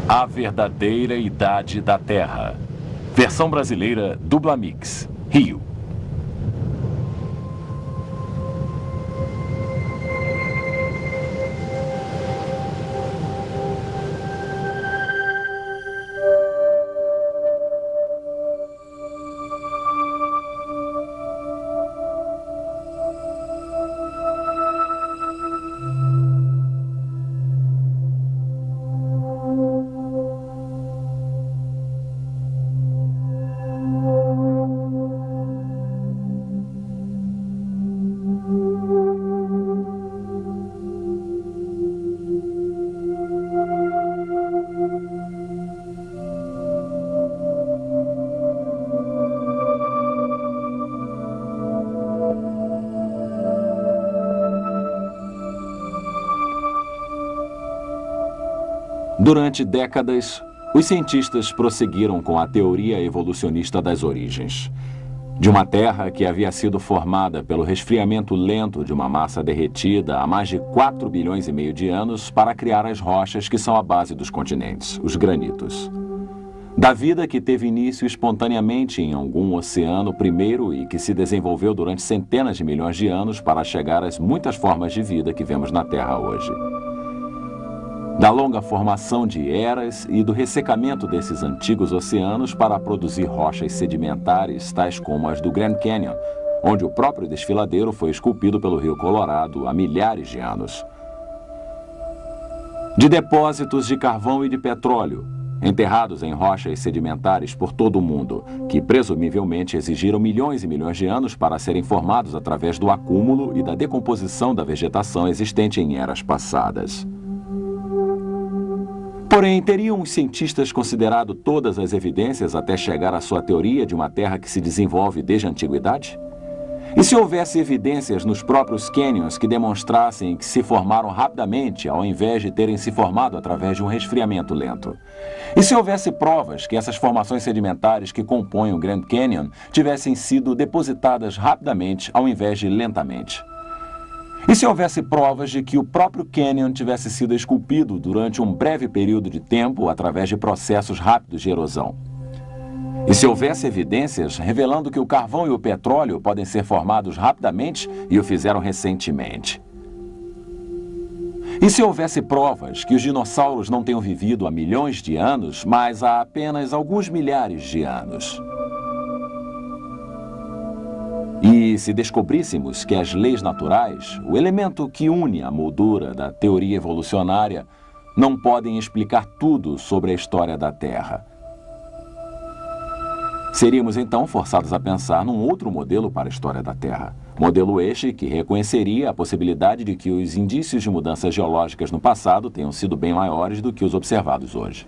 A Verdadeira Idade da Terra. Versão brasileira Dublamix, Rio. Durante décadas, os cientistas prosseguiram com a teoria evolucionista das origens. De uma Terra que havia sido formada pelo resfriamento lento de uma massa derretida há mais de 4,5 bilhões de anos para criar as rochas que são a base dos continentes, os granitos. Da vida que teve início espontaneamente em algum oceano primeiro e que se desenvolveu durante centenas de milhões de anos para chegar às muitas formas de vida que vemos na Terra hoje. Da longa formação de eras e do ressecamento desses antigos oceanos para produzir rochas sedimentares tais como as do Grand Canyon, onde o próprio desfiladeiro foi esculpido pelo Rio Colorado há milhares de anos. De depósitos de carvão e de petróleo, enterrados em rochas sedimentares por todo o mundo, que presumivelmente exigiram milhões e milhões de anos para serem formados através do acúmulo e da decomposição da vegetação existente em eras passadas. Porém, teriam os cientistas considerado todas as evidências até chegar à sua teoria de uma Terra que se desenvolve desde a antiguidade? E se houvesse evidências nos próprios cânions que demonstrassem que se formaram rapidamente ao invés de terem se formado através de um resfriamento lento? E se houvesse provas que essas formações sedimentares que compõem o Grand Canyon tivessem sido depositadas rapidamente ao invés de lentamente? E se houvesse provas de que o próprio cânion tivesse sido esculpido durante um breve período de tempo através de processos rápidos de erosão? E se houvesse evidências revelando que o carvão e o petróleo podem ser formados rapidamente e o fizeram recentemente? E se houvesse provas que os dinossauros não tenham vivido há milhões de anos, mas há apenas alguns milhares de anos? E se descobríssemos que as leis naturais, o elemento que une a moldura da teoria evolucionária, não podem explicar tudo sobre a história da Terra? Seríamos então forçados a pensar num outro modelo para a história da Terra. Modelo este que reconheceria a possibilidade de que os indícios de mudanças geológicas no passado tenham sido bem maiores do que os observados hoje.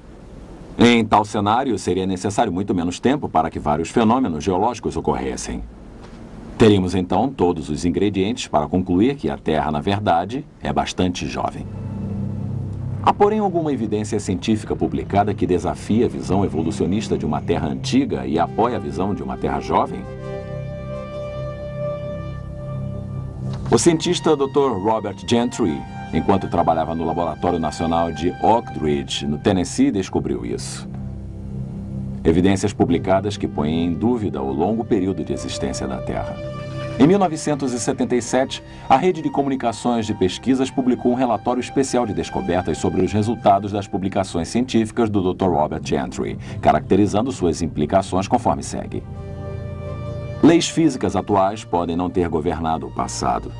Em tal cenário, seria necessário muito menos tempo para que vários fenômenos geológicos ocorressem. Teríamos então todos os ingredientes para concluir que a Terra, na verdade, é bastante jovem. Há, porém, alguma evidência científica publicada que desafia a visão evolucionista de uma Terra antiga e apoia a visão de uma Terra jovem? O cientista Dr. Robert Gentry, enquanto trabalhava no Laboratório Nacional de Oak Ridge, no Tennessee, descobriu isso. Evidências publicadas que põem em dúvida o longo período de existência da Terra. Em 1977, a Rede de Comunicações de Pesquisas publicou um relatório especial de descobertas sobre os resultados das publicações científicas do Dr. Robert Gentry, caracterizando suas implicações conforme segue. Leis físicas atuais podem não ter governado o passado.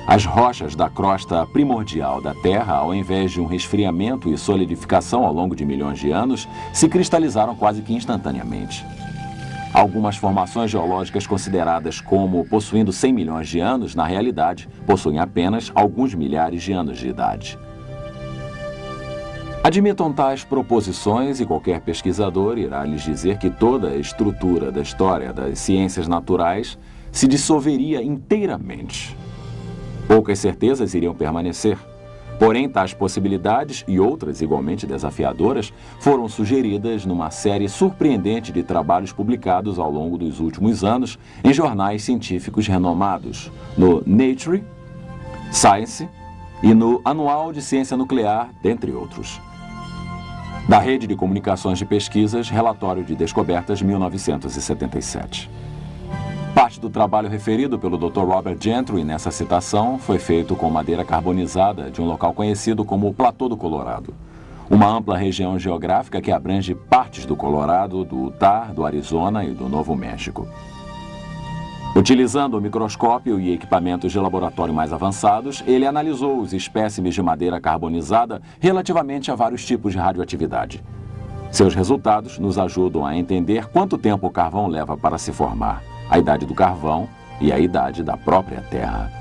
As rochas da crosta primordial da Terra, ao invés de um resfriamento e solidificação ao longo de milhões de anos, se cristalizaram quase que instantaneamente. Algumas formações geológicas consideradas como possuindo 100 milhões de anos, na realidade, possuem apenas alguns milhares de anos de idade. Admitam tais proposições e qualquer pesquisador irá lhes dizer que toda a estrutura da história das ciências naturais se dissolveria inteiramente. Poucas certezas iriam permanecer. Porém, tais possibilidades e outras igualmente desafiadoras foram sugeridas numa série surpreendente de trabalhos publicados ao longo dos últimos anos em jornais científicos renomados, no Nature, Science e no Anual de Ciência Nuclear, dentre outros. Da Rede de Comunicações de Pesquisas, Relatório de Descobertas 1977. Parte do trabalho referido pelo Dr. Robert Gentry nessa citação foi feito com madeira carbonizada de um local conhecido como o Platô do Colorado, uma ampla região geográfica que abrange partes do Colorado, do Utah, do Arizona e do Novo México. Utilizando o microscópio e equipamentos de laboratório mais avançados, ele analisou os espécimes de madeira carbonizada relativamente a vários tipos de radioatividade. Seus resultados nos ajudam a entender quanto tempo o carvão leva para se formar, a idade do carvão e a idade da própria Terra.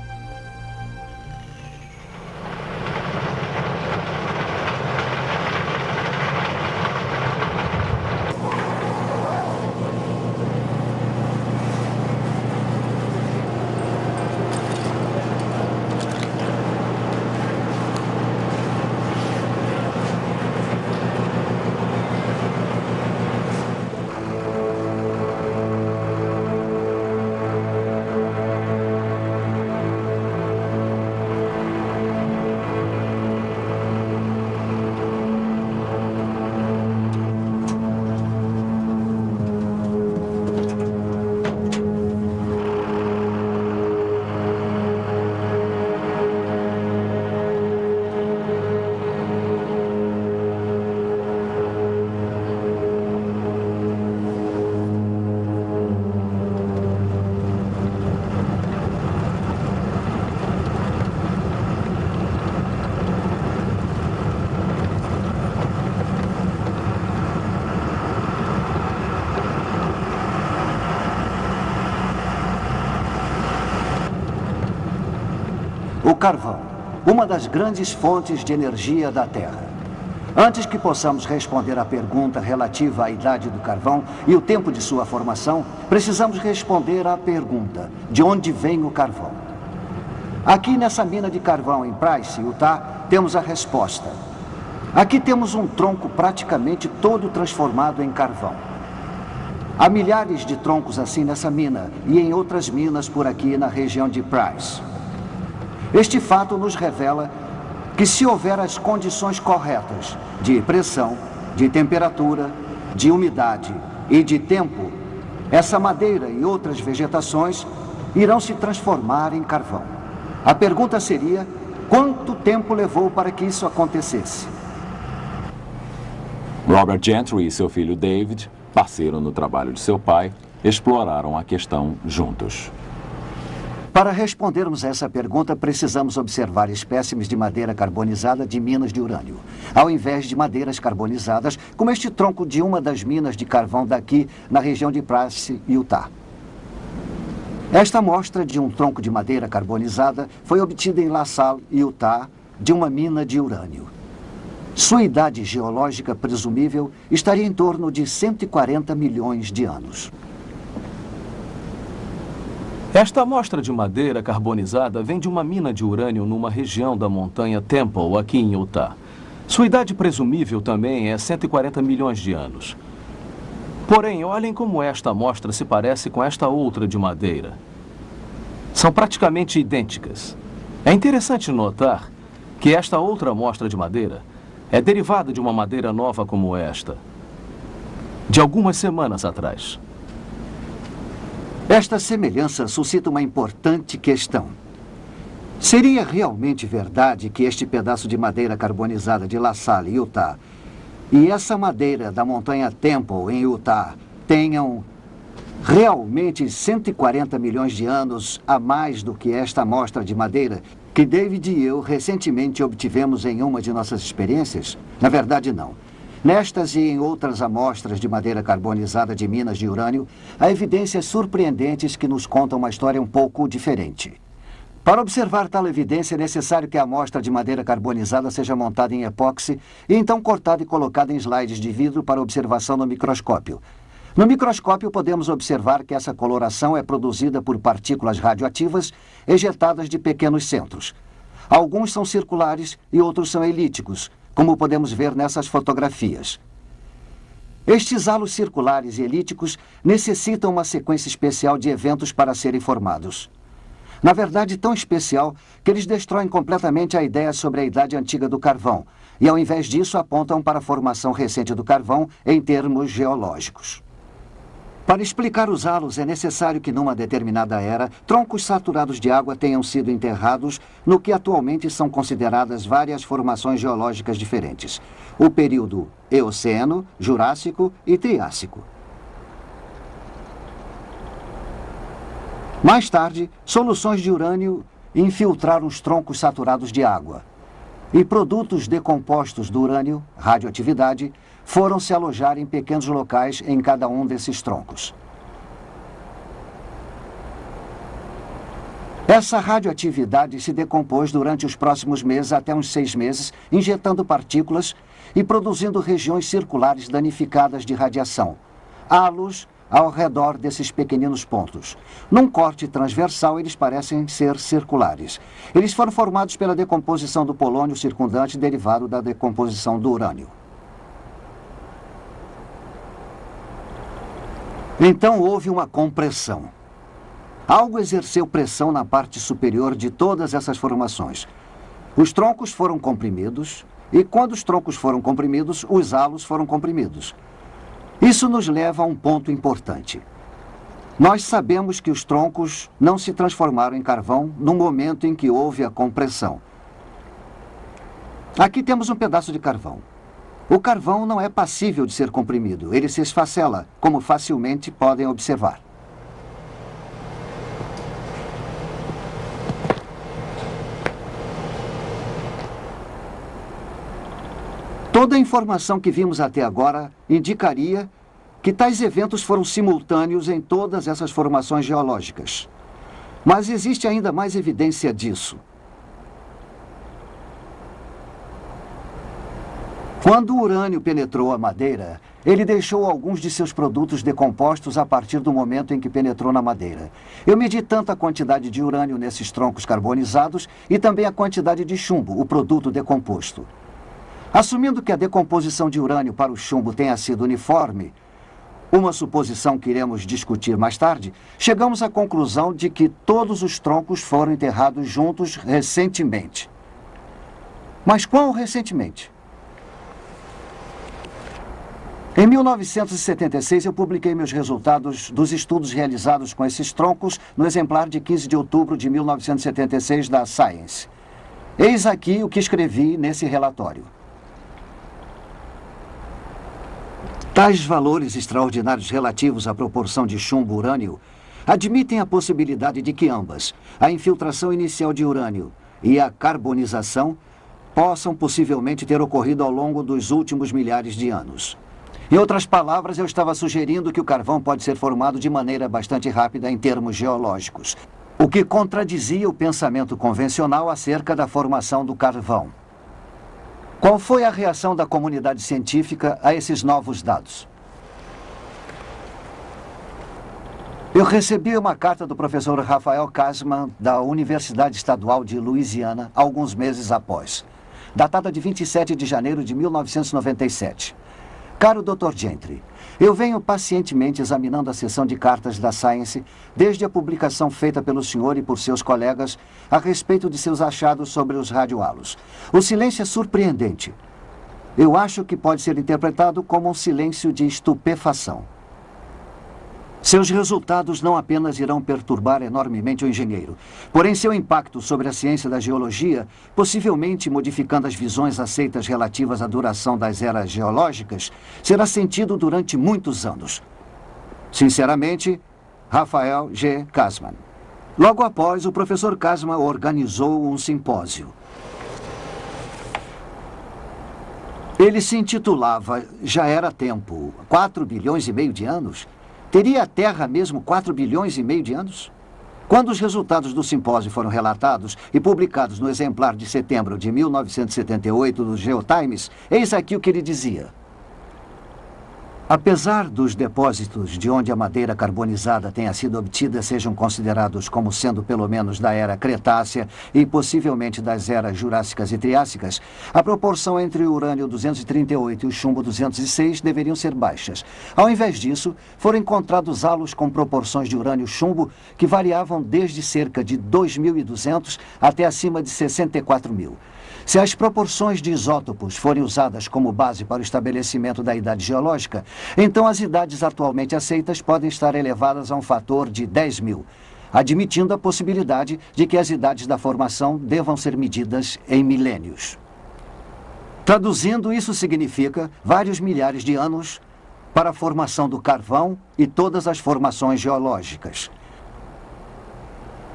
O carvão, uma das grandes fontes de energia da Terra. Antes que possamos responder à pergunta relativa à idade do carvão e o tempo de sua formação, precisamos responder à pergunta: de onde vem o carvão? Aqui nessa mina de carvão em Price, Utah, temos a resposta. Aqui temos um tronco praticamente todo transformado em carvão. Há milhares de troncos assim nessa mina e em outras minas por aqui na região de Price. Este fato nos revela que se houver as condições corretas de pressão, de temperatura, de umidade e de tempo, essa madeira e outras vegetações irão se transformar em carvão. A pergunta seria: quanto tempo levou para que isso acontecesse? Robert Gentry e seu filho David, parceiro no trabalho de seu pai, exploraram a questão juntos. Para respondermos a essa pergunta, precisamos observar espécimes de madeira carbonizada de minas de urânio, ao invés de madeiras carbonizadas, como este tronco de uma das minas de carvão daqui, na região de Price, Utah. Esta amostra de um tronco de madeira carbonizada foi obtida em La Salle, Utah, de uma mina de urânio. Sua idade geológica presumível estaria em torno de 140 milhões de anos. Esta amostra de madeira carbonizada vem de uma mina de urânio numa região da montanha Temple, aqui em Utah. Sua idade presumível também é 140 milhões de anos. Porém, olhem como esta amostra se parece com esta outra de madeira. São praticamente idênticas. É interessante notar que esta outra amostra de madeira é derivada de uma madeira nova como esta, de algumas semanas atrás. Esta semelhança suscita uma importante questão. Seria realmente verdade que este pedaço de madeira carbonizada de La Salle, Utah, e essa madeira da montanha Temple, em Utah, tenham realmente 140 milhões de anos a mais do que esta amostra de madeira que David e eu recentemente obtivemos em uma de nossas experiências? Na verdade, não. Nestas e em outras amostras de madeira carbonizada de minas de urânio, há evidências surpreendentes que nos contam uma história um pouco diferente. Para observar tal evidência, é necessário que a amostra de madeira carbonizada seja montada em epóxi e então cortada e colocada em slides de vidro para observação no microscópio. No microscópio, podemos observar que essa coloração é produzida por partículas radioativas ejetadas de pequenos centros. Alguns são circulares e outros são elípticos, como podemos ver nessas fotografias. Estes halos circulares e elípticos necessitam uma sequência especial de eventos para serem formados. Na verdade, tão especial que eles destroem completamente a ideia sobre a idade antiga do carvão e, ao invés disso, apontam para a formação recente do carvão em termos geológicos. Para explicar os halos, é necessário que, numa determinada era, troncos saturados de água tenham sido enterrados no que atualmente são consideradas várias formações geológicas diferentes: o período Eoceno, Jurássico e Triássico. Mais tarde, soluções de urânio infiltraram os troncos saturados de água e produtos decompostos do urânio, radioatividade, foram se alojar em pequenos locais em cada um desses troncos. Essa radioatividade se decompôs durante os próximos meses, até uns 6 meses, injetando partículas e produzindo regiões circulares danificadas de radiação, halos ao redor desses pequeninos pontos. Num corte transversal, eles parecem ser circulares. Eles foram formados pela decomposição do polônio circundante derivado da decomposição do urânio. Então houve uma compressão. Algo exerceu pressão na parte superior de todas essas formações. Os troncos foram comprimidos, e quando os troncos foram comprimidos, os halos foram comprimidos. Isso nos leva a um ponto importante. Nós sabemos que os troncos não se transformaram em carvão no momento em que houve a compressão. Aqui temos um pedaço de carvão. O carvão não é passível de ser comprimido, ele se esfacela, como facilmente podem observar. Toda a informação que vimos até agora indicaria que tais eventos foram simultâneos em todas essas formações geológicas. Mas existe ainda mais evidência disso. Quando o urânio penetrou a madeira, ele deixou alguns de seus produtos decompostos a partir do momento em que penetrou na madeira. Eu medi tanto a quantidade de urânio nesses troncos carbonizados e também a quantidade de chumbo, o produto decomposto. Assumindo que a decomposição de urânio para o chumbo tenha sido uniforme, uma suposição que iremos discutir mais tarde, chegamos à conclusão de que todos os troncos foram enterrados juntos recentemente. Mas quão recentemente? Em 1976, eu publiquei meus resultados dos estudos realizados com esses troncos no exemplar de 15 de outubro de 1976 da Science. Eis aqui o que escrevi nesse relatório. Tais valores extraordinários relativos à proporção de chumbo-urânio admitem a possibilidade de que ambas, a infiltração inicial de urânio e a carbonização, possam possivelmente ter ocorrido ao longo dos últimos milhares de anos. Em outras palavras, eu estava sugerindo que o carvão pode ser formado de maneira bastante rápida em termos geológicos, o que contradizia o pensamento convencional acerca da formação do carvão. Qual foi a reação da comunidade científica a esses novos dados? Eu recebi uma carta do professor Rafael Kasman, da Universidade Estadual de Louisiana, alguns meses após, datada de 27 de janeiro de 1997. Caro Dr. Gentry, eu venho pacientemente examinando a seção de cartas da Science desde a publicação feita pelo senhor e por seus colegas a respeito de seus achados sobre os radiohalos. O silêncio é surpreendente. Eu acho que pode ser interpretado como um silêncio de estupefação. Seus resultados não apenas irão perturbar enormemente o engenheiro, porém seu impacto sobre a ciência da geologia, possivelmente modificando as visões aceitas relativas à duração das eras geológicas, será sentido durante muitos anos. Sinceramente, Rafael G. Kasman. Logo após, o professor Kasman organizou um simpósio. Ele se intitulava Já Era Tempo, 4 bilhões e meio de anos? Teria a Terra mesmo 4 bilhões e meio de anos? Quando os resultados do simpósio foram relatados e publicados no exemplar de setembro de 1978 do GeoTimes, eis aqui o que ele dizia. Apesar dos depósitos de onde a madeira carbonizada tenha sido obtida sejam considerados como sendo pelo menos da era Cretácea e possivelmente das eras Jurássicas e Triássicas, a proporção entre o urânio 238 e o chumbo 206 deveriam ser baixas. Ao invés disso, foram encontrados halos com proporções de urânio-chumbo que variavam desde cerca de 2.200 até acima de 64.000. Se as proporções de isótopos forem usadas como base para o estabelecimento da idade geológica, então as idades atualmente aceitas podem estar elevadas a um fator de 10.000, admitindo a possibilidade de que as idades da formação devam ser medidas em milênios. Traduzindo, isso significa vários milhares de anos para a formação do carvão e todas as formações geológicas.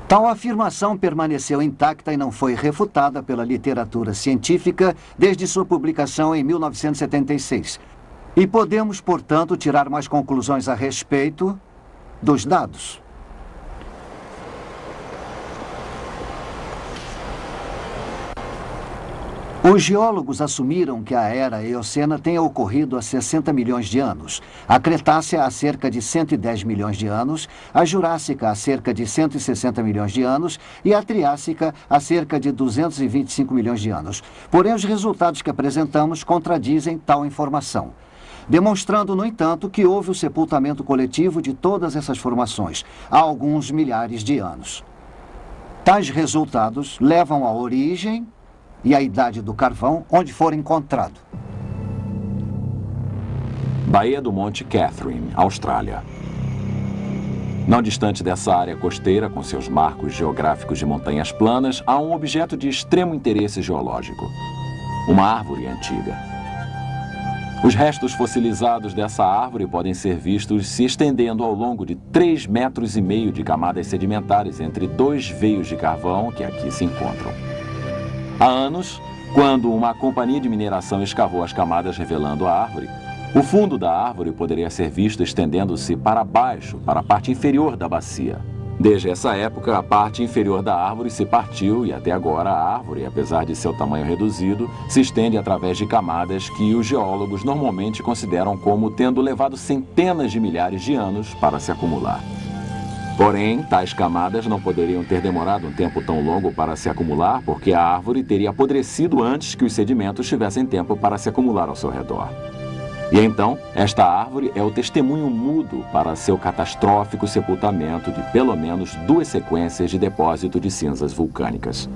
Tal afirmação permaneceu intacta e não foi refutada pela literatura científica desde sua publicação em 1976. E podemos, portanto, tirar mais conclusões a respeito dos dados. Os geólogos assumiram que a era Eocena tenha ocorrido há 60 milhões de anos, a Cretácea há cerca de 110 milhões de anos, a Jurássica há cerca de 160 milhões de anos e a Triássica há cerca de 225 milhões de anos. Porém, os resultados que apresentamos contradizem tal informação, demonstrando, no entanto, que houve o sepultamento coletivo de todas essas formações há alguns milhares de anos. Tais resultados levam à origem e a idade do carvão onde for encontrado. Baía do Monte Catherine, Austrália. Não distante dessa área costeira, com seus marcos geográficos de montanhas planas, há um objeto de extremo interesse geológico: uma árvore antiga. Os restos fossilizados dessa árvore podem ser vistos se estendendo ao longo de 3,5 metros de camadas sedimentares entre dois veios de carvão que aqui se encontram. Há anos, quando uma companhia de mineração escavou as camadas revelando a árvore, o fundo da árvore poderia ser visto estendendo-se para baixo, para a parte inferior da bacia. Desde essa época, a parte inferior da árvore se partiu e até agora a árvore, apesar de seu tamanho reduzido, se estende através de camadas que os geólogos normalmente consideram como tendo levado centenas de milhares de anos para se acumular. Porém, tais camadas não poderiam ter demorado um tempo tão longo para se acumular, porque a árvore teria apodrecido antes que os sedimentos tivessem tempo para se acumular ao seu redor. E então, esta árvore é o testemunho mudo para seu catastrófico sepultamento de pelo menos 2 sequências de depósito de cinzas vulcânicas.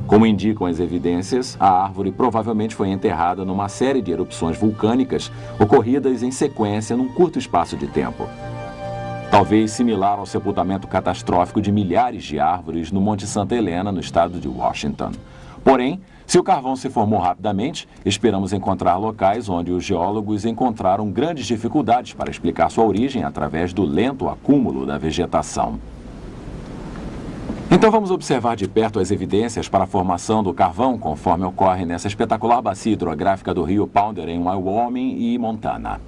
Como indicam as evidências, a árvore provavelmente foi enterrada numa série de erupções vulcânicas ocorridas em sequência num curto espaço de tempo. Talvez similar ao sepultamento catastrófico de milhares de árvores no Monte Santa Helena, no estado de Washington. Porém, se o carvão se formou rapidamente, esperamos encontrar locais onde os geólogos encontraram grandes dificuldades para explicar sua origem através do lento acúmulo da vegetação. Então vamos observar de perto as evidências para a formação do carvão, conforme ocorre nessa espetacular bacia hidrográfica do rio Powder, em Wyoming e Montana.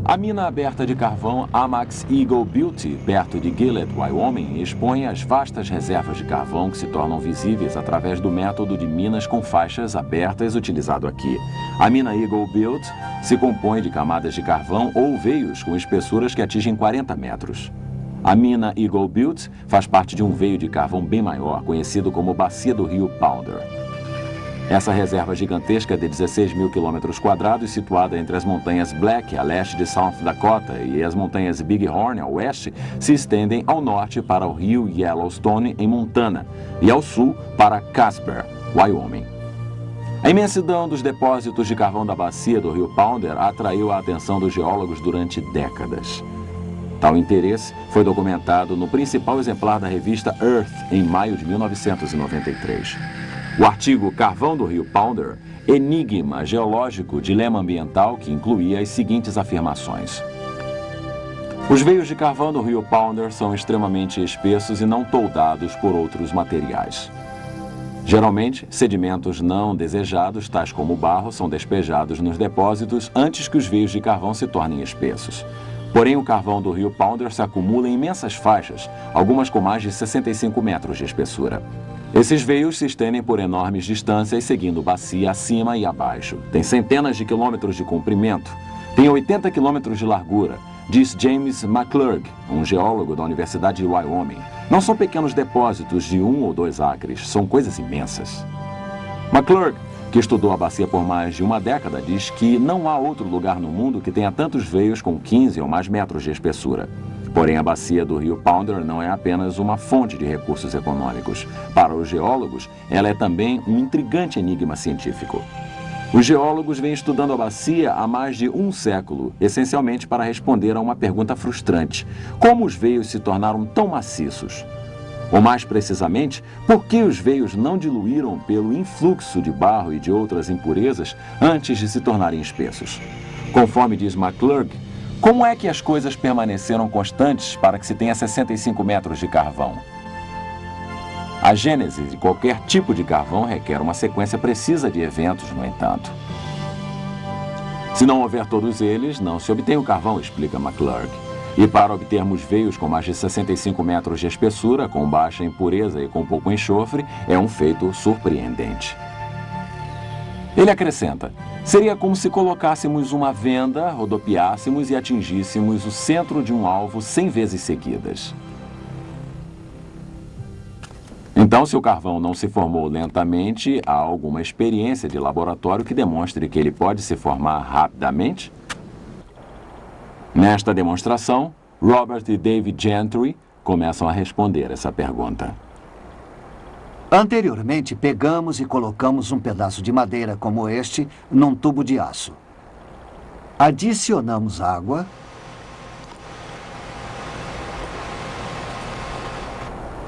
A mina aberta de carvão Amax Eagle Beauty, perto de Gilead, Wyoming, expõe as vastas reservas de carvão que se tornam visíveis através do método de minas com faixas abertas utilizado aqui. A mina Eagle Beauty se compõe de camadas de carvão ou veios com espessuras que atingem 40 metros. A mina Eagle Beauty faz parte de um veio de carvão bem maior, conhecido como Bacia do Rio Powder. Essa reserva gigantesca de 16.000 km², situada entre as montanhas Black, a leste de South Dakota, e as montanhas Bighorn, a oeste, se estendem ao norte para o rio Yellowstone, em Montana, e ao sul para Casper, Wyoming. A imensidão dos depósitos de carvão da bacia do rio Powder atraiu a atenção dos geólogos durante décadas. Tal interesse foi documentado no principal exemplar da revista Earth, em maio de 1993. O artigo Carvão do Rio Powder, Enigma Geológico, Dilema Ambiental, que incluía as seguintes afirmações. Os veios de carvão do Rio Powder são extremamente espessos e não toldados por outros materiais. Geralmente, sedimentos não desejados, tais como o barro, são despejados nos depósitos antes que os veios de carvão se tornem espessos. Porém, o carvão do Rio Powder se acumula em imensas faixas, algumas com mais de 65 metros de espessura. Esses veios se estendem por enormes distâncias, seguindo bacia acima e abaixo. Tem centenas de quilômetros de comprimento. Tem 80 quilômetros de largura, diz James McClurg, um geólogo da Universidade de Wyoming. Não são pequenos depósitos de 1 ou 2 acres, são coisas imensas. McClurg, que estudou a bacia por mais de uma década, diz que não há outro lugar no mundo que tenha tantos veios com 15 ou mais metros de espessura. Porém, a bacia do rio Powder não é apenas uma fonte de recursos econômicos. Para os geólogos, ela é também um intrigante enigma científico. Os geólogos vêm estudando a bacia há mais de um século, essencialmente para responder a uma pergunta frustrante: como os veios se tornaram tão maciços? Ou mais precisamente, por que os veios não diluíram pelo influxo de barro e de outras impurezas antes de se tornarem espessos? Conforme diz McClurg, como é que as coisas permaneceram constantes para que se tenha 65 metros de carvão? A gênese de qualquer tipo de carvão requer uma sequência precisa de eventos, no entanto. Se não houver todos eles, não se obtém o carvão, explica McClurg. E para obtermos veios com mais de 65 metros de espessura, com baixa impureza e com pouco enxofre, é um feito surpreendente. Ele acrescenta: seria como se colocássemos uma venda, rodopiássemos e atingíssemos o centro de um alvo 100 vezes seguidas. Então, se o carvão não se formou lentamente, há alguma experiência de laboratório que demonstre que ele pode se formar rapidamente? Nesta demonstração, Robert e David Gentry começam a responder essa pergunta. Anteriormente, pegamos e colocamos um pedaço de madeira como este num tubo de aço. Adicionamos água.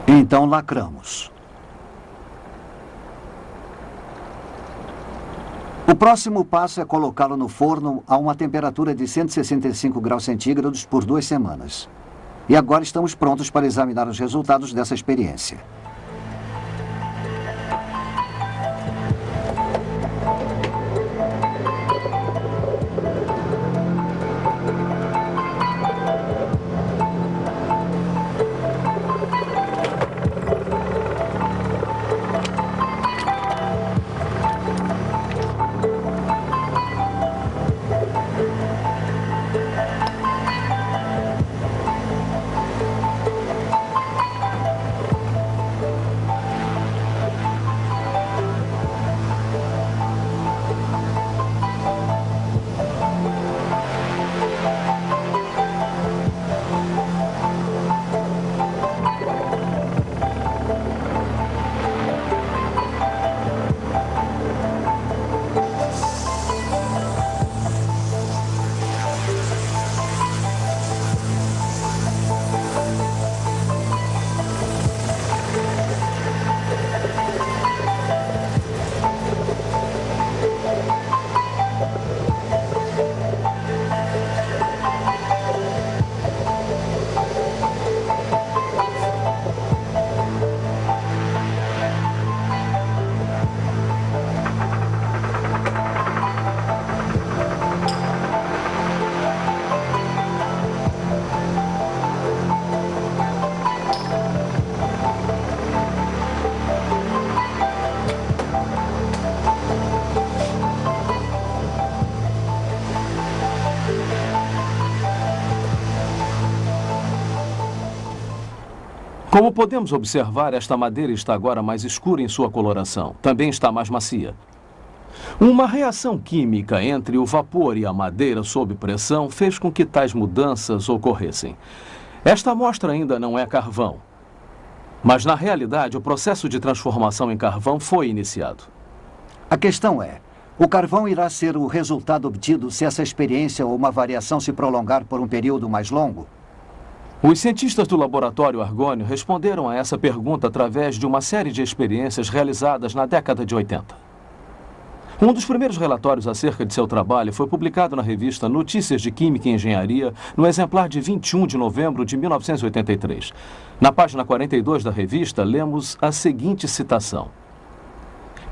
Então lacramos. O próximo passo é colocá-lo no forno a uma temperatura de 165 graus centígrados por 2 semanas. E agora estamos prontos para examinar os resultados dessa experiência. Como podemos observar, esta madeira está agora mais escura em sua coloração. Também está mais macia. Uma reação química entre o vapor e a madeira sob pressão fez com que tais mudanças ocorressem. Esta amostra ainda não é carvão. Mas, na realidade, o processo de transformação em carvão foi iniciado. A questão é: o carvão irá ser o resultado obtido se essa experiência ou uma variação se prolongar por um período mais longo? Os cientistas do Laboratório Argonne responderam a essa pergunta através de uma série de experiências realizadas na década de 80. Um dos primeiros relatórios acerca de seu trabalho foi publicado na revista Notícias de Química e Engenharia, no exemplar de 21 de novembro de 1983. Na página 42 da revista, lemos a seguinte citação: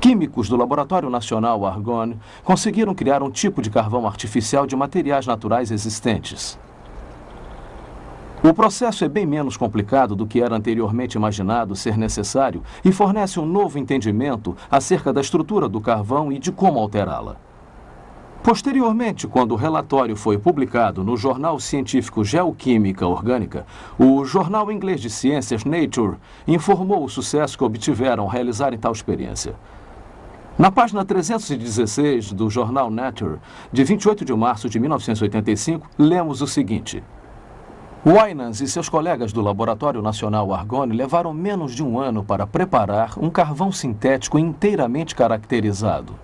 químicos do Laboratório Nacional Argonne conseguiram criar um tipo de carvão artificial de materiais naturais existentes. O processo é bem menos complicado do que era anteriormente imaginado ser necessário e fornece um novo entendimento acerca da estrutura do carvão e de como alterá-la. Posteriormente, quando o relatório foi publicado no jornal científico Geoquímica Orgânica, o jornal inglês de ciências Nature informou o sucesso que obtiveram ao realizarem tal experiência. Na página 316 do jornal Nature, de 28 de março de 1985, lemos o seguinte: Winans e seus colegas do Laboratório Nacional Argonne levaram menos de um ano para preparar um carvão sintético inteiramente caracterizado.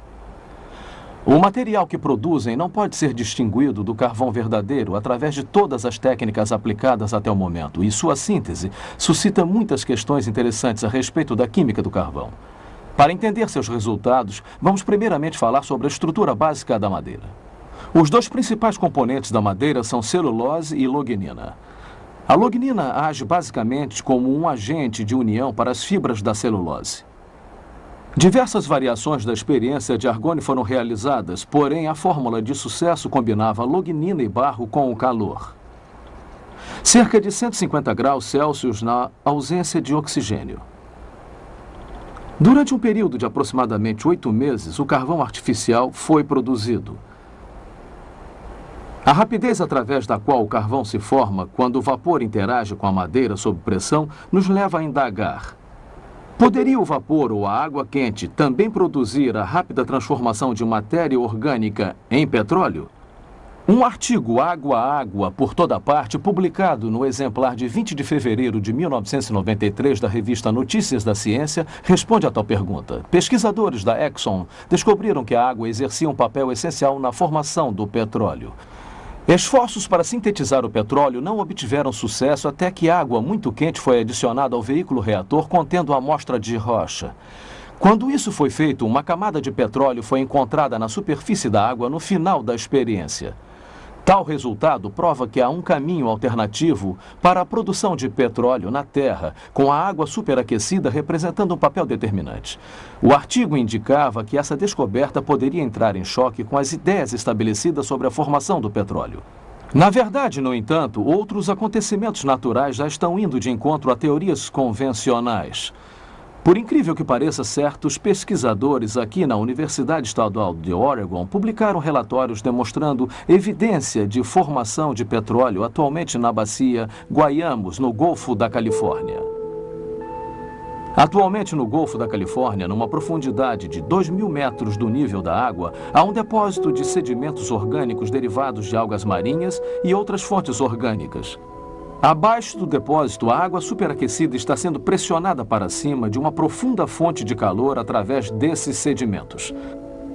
O material que produzem não pode ser distinguido do carvão verdadeiro através de todas as técnicas aplicadas até o momento, e sua síntese suscita muitas questões interessantes a respeito da química do carvão. Para entender seus resultados, vamos primeiramente falar sobre a estrutura básica da madeira. Os dois principais componentes da madeira são celulose e lognina. A lognina age basicamente como um agente de união para as fibras da celulose. Diversas variações da experiência de Argonne foram realizadas, porém a fórmula de sucesso combinava lognina e barro com o calor. Cerca de 150 graus Celsius na ausência de oxigênio. Durante um período de aproximadamente 8 meses, o carvão artificial foi produzido. A rapidez através da qual o carvão se forma quando o vapor interage com a madeira sob pressão nos leva a indagar: poderia o vapor ou a água quente também produzir a rápida transformação de matéria orgânica em petróleo? Um artigo Água a Água por toda parte, publicado no exemplar de 20 de fevereiro de 1993 da revista Notícias da Ciência, responde a tal pergunta. Pesquisadores da Exxon descobriram que a água exercia um papel essencial na formação do petróleo. Esforços para sintetizar o petróleo não obtiveram sucesso até que água muito quente foi adicionada ao veículo reator contendo a amostra de rocha. Quando isso foi feito, uma camada de petróleo foi encontrada na superfície da água no final da experiência. Tal resultado prova que há um caminho alternativo para a produção de petróleo na Terra, com a água superaquecida representando um papel determinante. O artigo indicava que essa descoberta poderia entrar em choque com as ideias estabelecidas sobre a formação do petróleo. Na verdade, no entanto, outros acontecimentos naturais já estão indo de encontro a teorias convencionais. Por incrível que pareça, certos pesquisadores aqui na Universidade Estadual de Oregon publicaram relatórios demonstrando evidência de formação de petróleo atualmente na bacia Guayamos, no Golfo da Califórnia. Atualmente no Golfo da Califórnia, numa profundidade de 2.000 metros do nível da água, há um depósito de sedimentos orgânicos derivados de algas marinhas e outras fontes orgânicas. Abaixo do depósito, a água superaquecida está sendo pressionada para cima de uma profunda fonte de calor através desses sedimentos.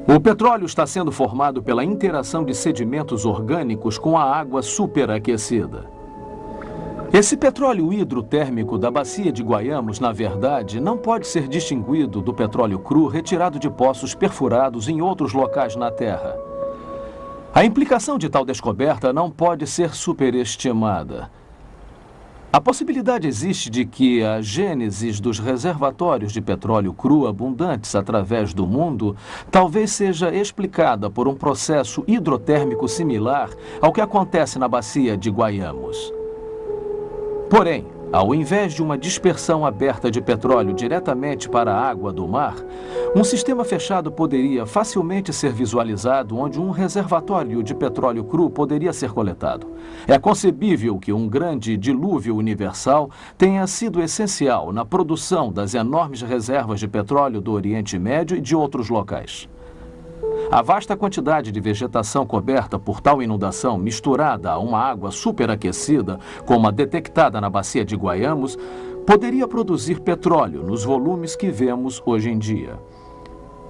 O petróleo está sendo formado pela interação de sedimentos orgânicos com a água superaquecida. Esse petróleo hidrotérmico da bacia de Guayamos, na verdade, não pode ser distinguido do petróleo cru retirado de poços perfurados em outros locais na Terra. A implicação de tal descoberta não pode ser superestimada. A possibilidade existe de que a gênese dos reservatórios de petróleo cru abundantes através do mundo talvez seja explicada por um processo hidrotérmico similar ao que acontece na bacia de Guayamos. Porém, ao invés de uma dispersão aberta de petróleo diretamente para a água do mar, um sistema fechado poderia facilmente ser visualizado onde um reservatório de petróleo cru poderia ser coletado. É concebível que um grande dilúvio universal tenha sido essencial na produção das enormes reservas de petróleo do Oriente Médio e de outros locais. A vasta quantidade de vegetação coberta por tal inundação, misturada a uma água superaquecida, como a detectada na bacia de Guayamos, poderia produzir petróleo nos volumes que vemos hoje em dia.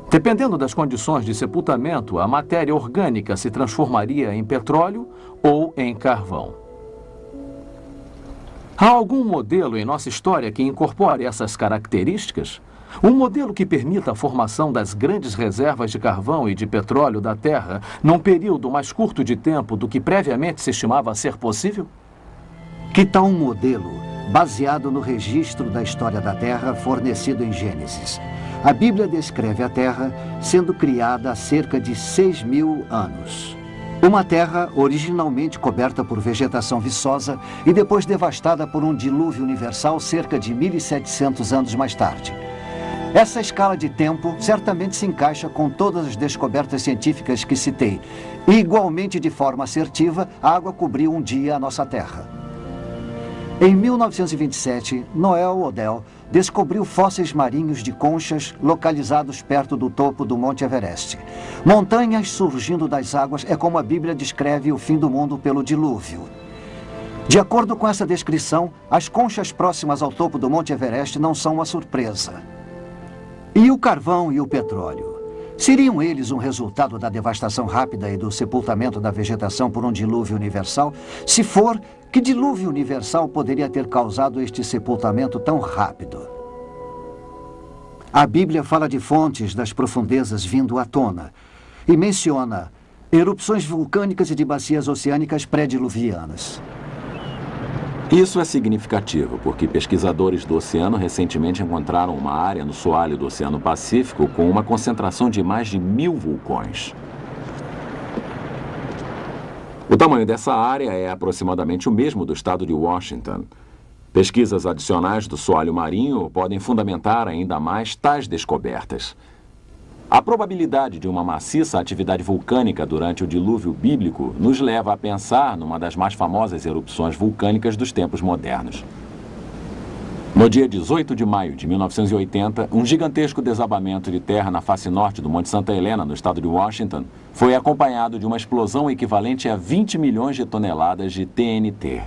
Dependendo das condições de sepultamento, a matéria orgânica se transformaria em petróleo ou em carvão. Há algum modelo em nossa história que incorpore essas características? Um modelo que permita a formação das grandes reservas de carvão e de petróleo da Terra num período mais curto de tempo do que previamente se estimava ser possível? Que tal um modelo baseado no registro da história da Terra fornecido em Gênesis? A Bíblia descreve a Terra sendo criada há cerca de 6.000 anos. Uma terra originalmente coberta por vegetação viçosa e depois devastada por um dilúvio universal cerca de 1.700 anos mais tarde. Essa escala de tempo certamente se encaixa com todas as descobertas científicas que citei. E, igualmente de forma assertiva, a água cobriu um dia a nossa Terra. Em 1927, Noel Odell descobriu fósseis marinhos de conchas localizados perto do topo do Monte Everest. Montanhas surgindo das águas é como a Bíblia descreve o fim do mundo pelo dilúvio. De acordo com essa descrição, as conchas próximas ao topo do Monte Everest não são uma surpresa. E o carvão e o petróleo? Seriam eles um resultado da devastação rápida e do sepultamento da vegetação por um dilúvio universal? Se for, que dilúvio universal poderia ter causado este sepultamento tão rápido? A Bíblia fala de fontes das profundezas vindo à tona e menciona erupções vulcânicas e de bacias oceânicas pré-diluvianas. Isso é significativo, porque pesquisadores do oceano recentemente encontraram uma área no soalho do Oceano Pacífico com uma concentração de mais de 1.000 vulcões. O tamanho dessa área é aproximadamente o mesmo do estado de Washington. Pesquisas adicionais do soalho marinho podem fundamentar ainda mais tais descobertas. A probabilidade de uma maciça atividade vulcânica durante o dilúvio bíblico nos leva a pensar numa das mais famosas erupções vulcânicas dos tempos modernos. No dia 18 de maio de 1980, um gigantesco desabamento de terra na face norte do Monte Santa Helena, no estado de Washington, foi acompanhado de uma explosão equivalente a 20 milhões de toneladas de TNT.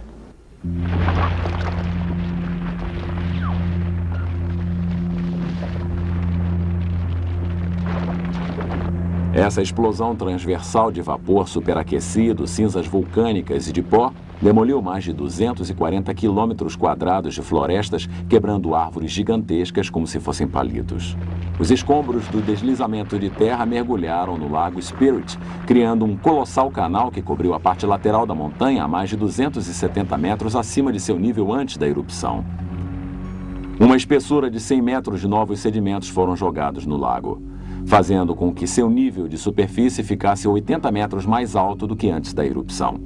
Essa explosão transversal de vapor superaquecido, cinzas vulcânicas e de pó demoliu mais de 240 quilômetros quadrados de florestas, quebrando árvores gigantescas como se fossem palitos. Os escombros do deslizamento de terra mergulharam no Lago Spirit, criando um colossal canal que cobriu a parte lateral da montanha a mais de 270 metros acima de seu nível antes da erupção. Uma espessura de 100 metros de novos sedimentos foram jogados no lago, fazendo com que seu nível de superfície ficasse 80 metros mais alto do que antes da erupção.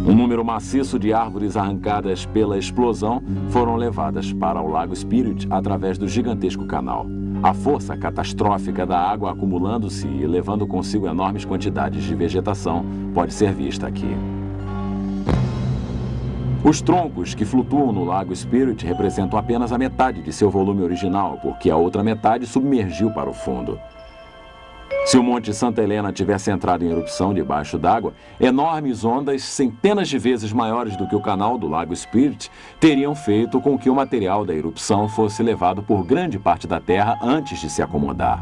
Um número maciço de árvores arrancadas pela explosão foram levadas para o Lago Spirit através do gigantesco canal. A força catastrófica da água acumulando-se e levando consigo enormes quantidades de vegetação pode ser vista aqui. Os troncos que flutuam no Lago Spirit representam apenas a metade de seu volume original, porque a outra metade submergiu para o fundo. Se o Monte Santa Helena tivesse entrado em erupção debaixo d'água, enormes ondas, centenas de vezes maiores do que o canal do Lago Spirit, teriam feito com que o material da erupção fosse levado por grande parte da Terra antes de se acomodar.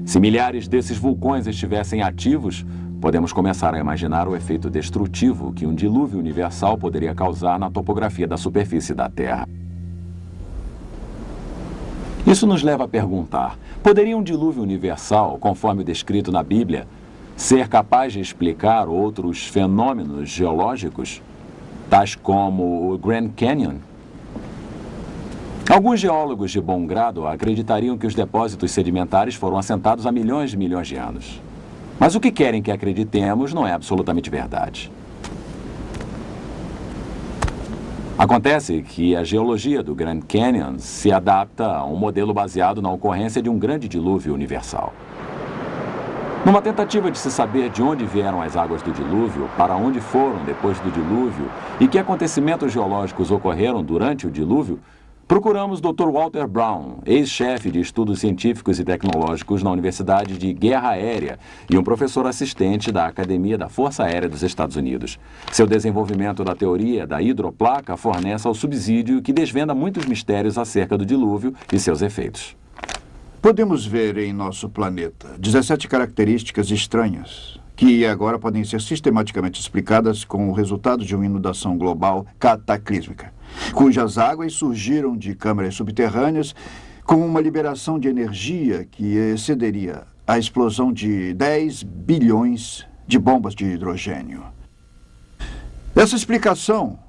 Se milhares desses vulcões estivessem ativos, podemos começar a imaginar o efeito destrutivo que um dilúvio universal poderia causar na topografia da superfície da Terra. Isso nos leva a perguntar, poderia um dilúvio universal, conforme descrito na Bíblia, ser capaz de explicar outros fenômenos geológicos, tais como o Grand Canyon? Alguns geólogos de bom grado acreditariam que os depósitos sedimentares foram assentados há milhões de anos. Mas o que querem que acreditemos não é absolutamente verdade. Acontece que a geologia do Grand Canyon se adapta a um modelo baseado na ocorrência de um grande dilúvio universal. Numa tentativa de se saber de onde vieram as águas do dilúvio, para onde foram depois do dilúvio e que acontecimentos geológicos ocorreram durante o dilúvio, procuramos Dr. Walter Brown, ex-chefe de estudos científicos e tecnológicos na Universidade de Guerra Aérea e um professor assistente da Academia da Força Aérea dos Estados Unidos. Seu desenvolvimento da teoria da hidroplaca fornece ao subsídio que desvenda muitos mistérios acerca do dilúvio e seus efeitos. Podemos ver em nosso planeta 17 características estranhas que agora podem ser sistematicamente explicadas com o resultado de uma inundação global cataclísmica, cujas águas surgiram de câmaras subterrâneas com uma liberação de energia que excederia a explosão de 10 bilhões de bombas de hidrogênio. Essa explicação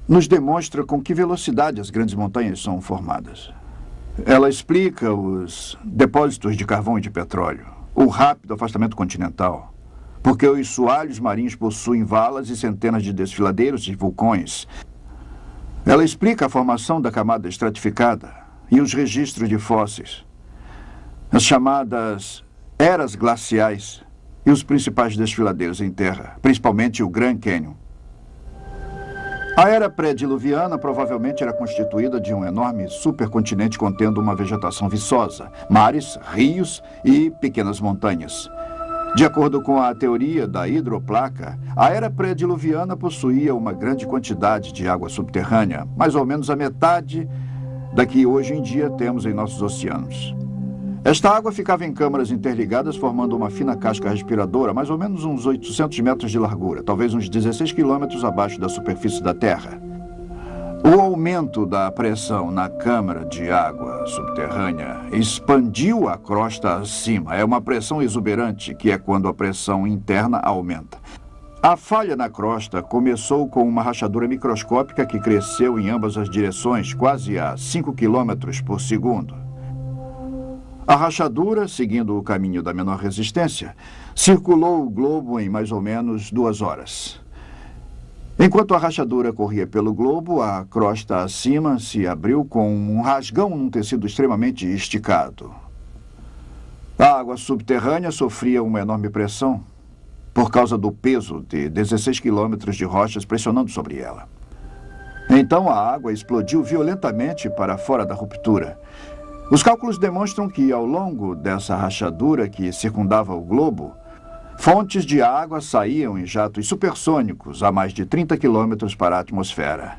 nos demonstra com que velocidade as grandes montanhas são formadas. Ela explica os depósitos de carvão e de petróleo, o rápido afastamento continental, porque os soalhos marinhos possuem valas e centenas de desfiladeiros e vulcões. Ela explica a formação da camada estratificada e os registros de fósseis, as chamadas eras glaciais e os principais desfiladeiros em terra, principalmente o Grand Canyon. A era pré-diluviana provavelmente era constituída de um enorme supercontinente contendo uma vegetação viçosa, mares, rios e pequenas montanhas. De acordo com a teoria da hidroplaca, a era pré-diluviana possuía uma grande quantidade de água subterrânea, mais ou menos a metade da que hoje em dia temos em nossos oceanos. Esta água ficava em câmaras interligadas, formando uma fina casca respiradora, mais ou menos uns 800 metros de largura, talvez uns 16 quilômetros abaixo da superfície da Terra. O aumento da pressão na câmara de água subterrânea expandiu a crosta acima. É uma pressão exuberante, que é quando a pressão interna aumenta. A falha na crosta começou com uma rachadura microscópica que cresceu em ambas as direções, quase a 5 quilômetros por segundo. A rachadura, seguindo o caminho da menor resistência, circulou o globo em mais ou menos 2 horas. Enquanto a rachadura corria pelo globo, a crosta acima se abriu com um rasgão num tecido extremamente esticado. A água subterrânea sofria uma enorme pressão por causa do peso de 16 quilômetros de rochas pressionando sobre ela. Então a água explodiu violentamente para fora da ruptura. Os cálculos demonstram que, ao longo dessa rachadura que circundava o globo, fontes de água saíam em jatos supersônicos a mais de 30 quilômetros para a atmosfera.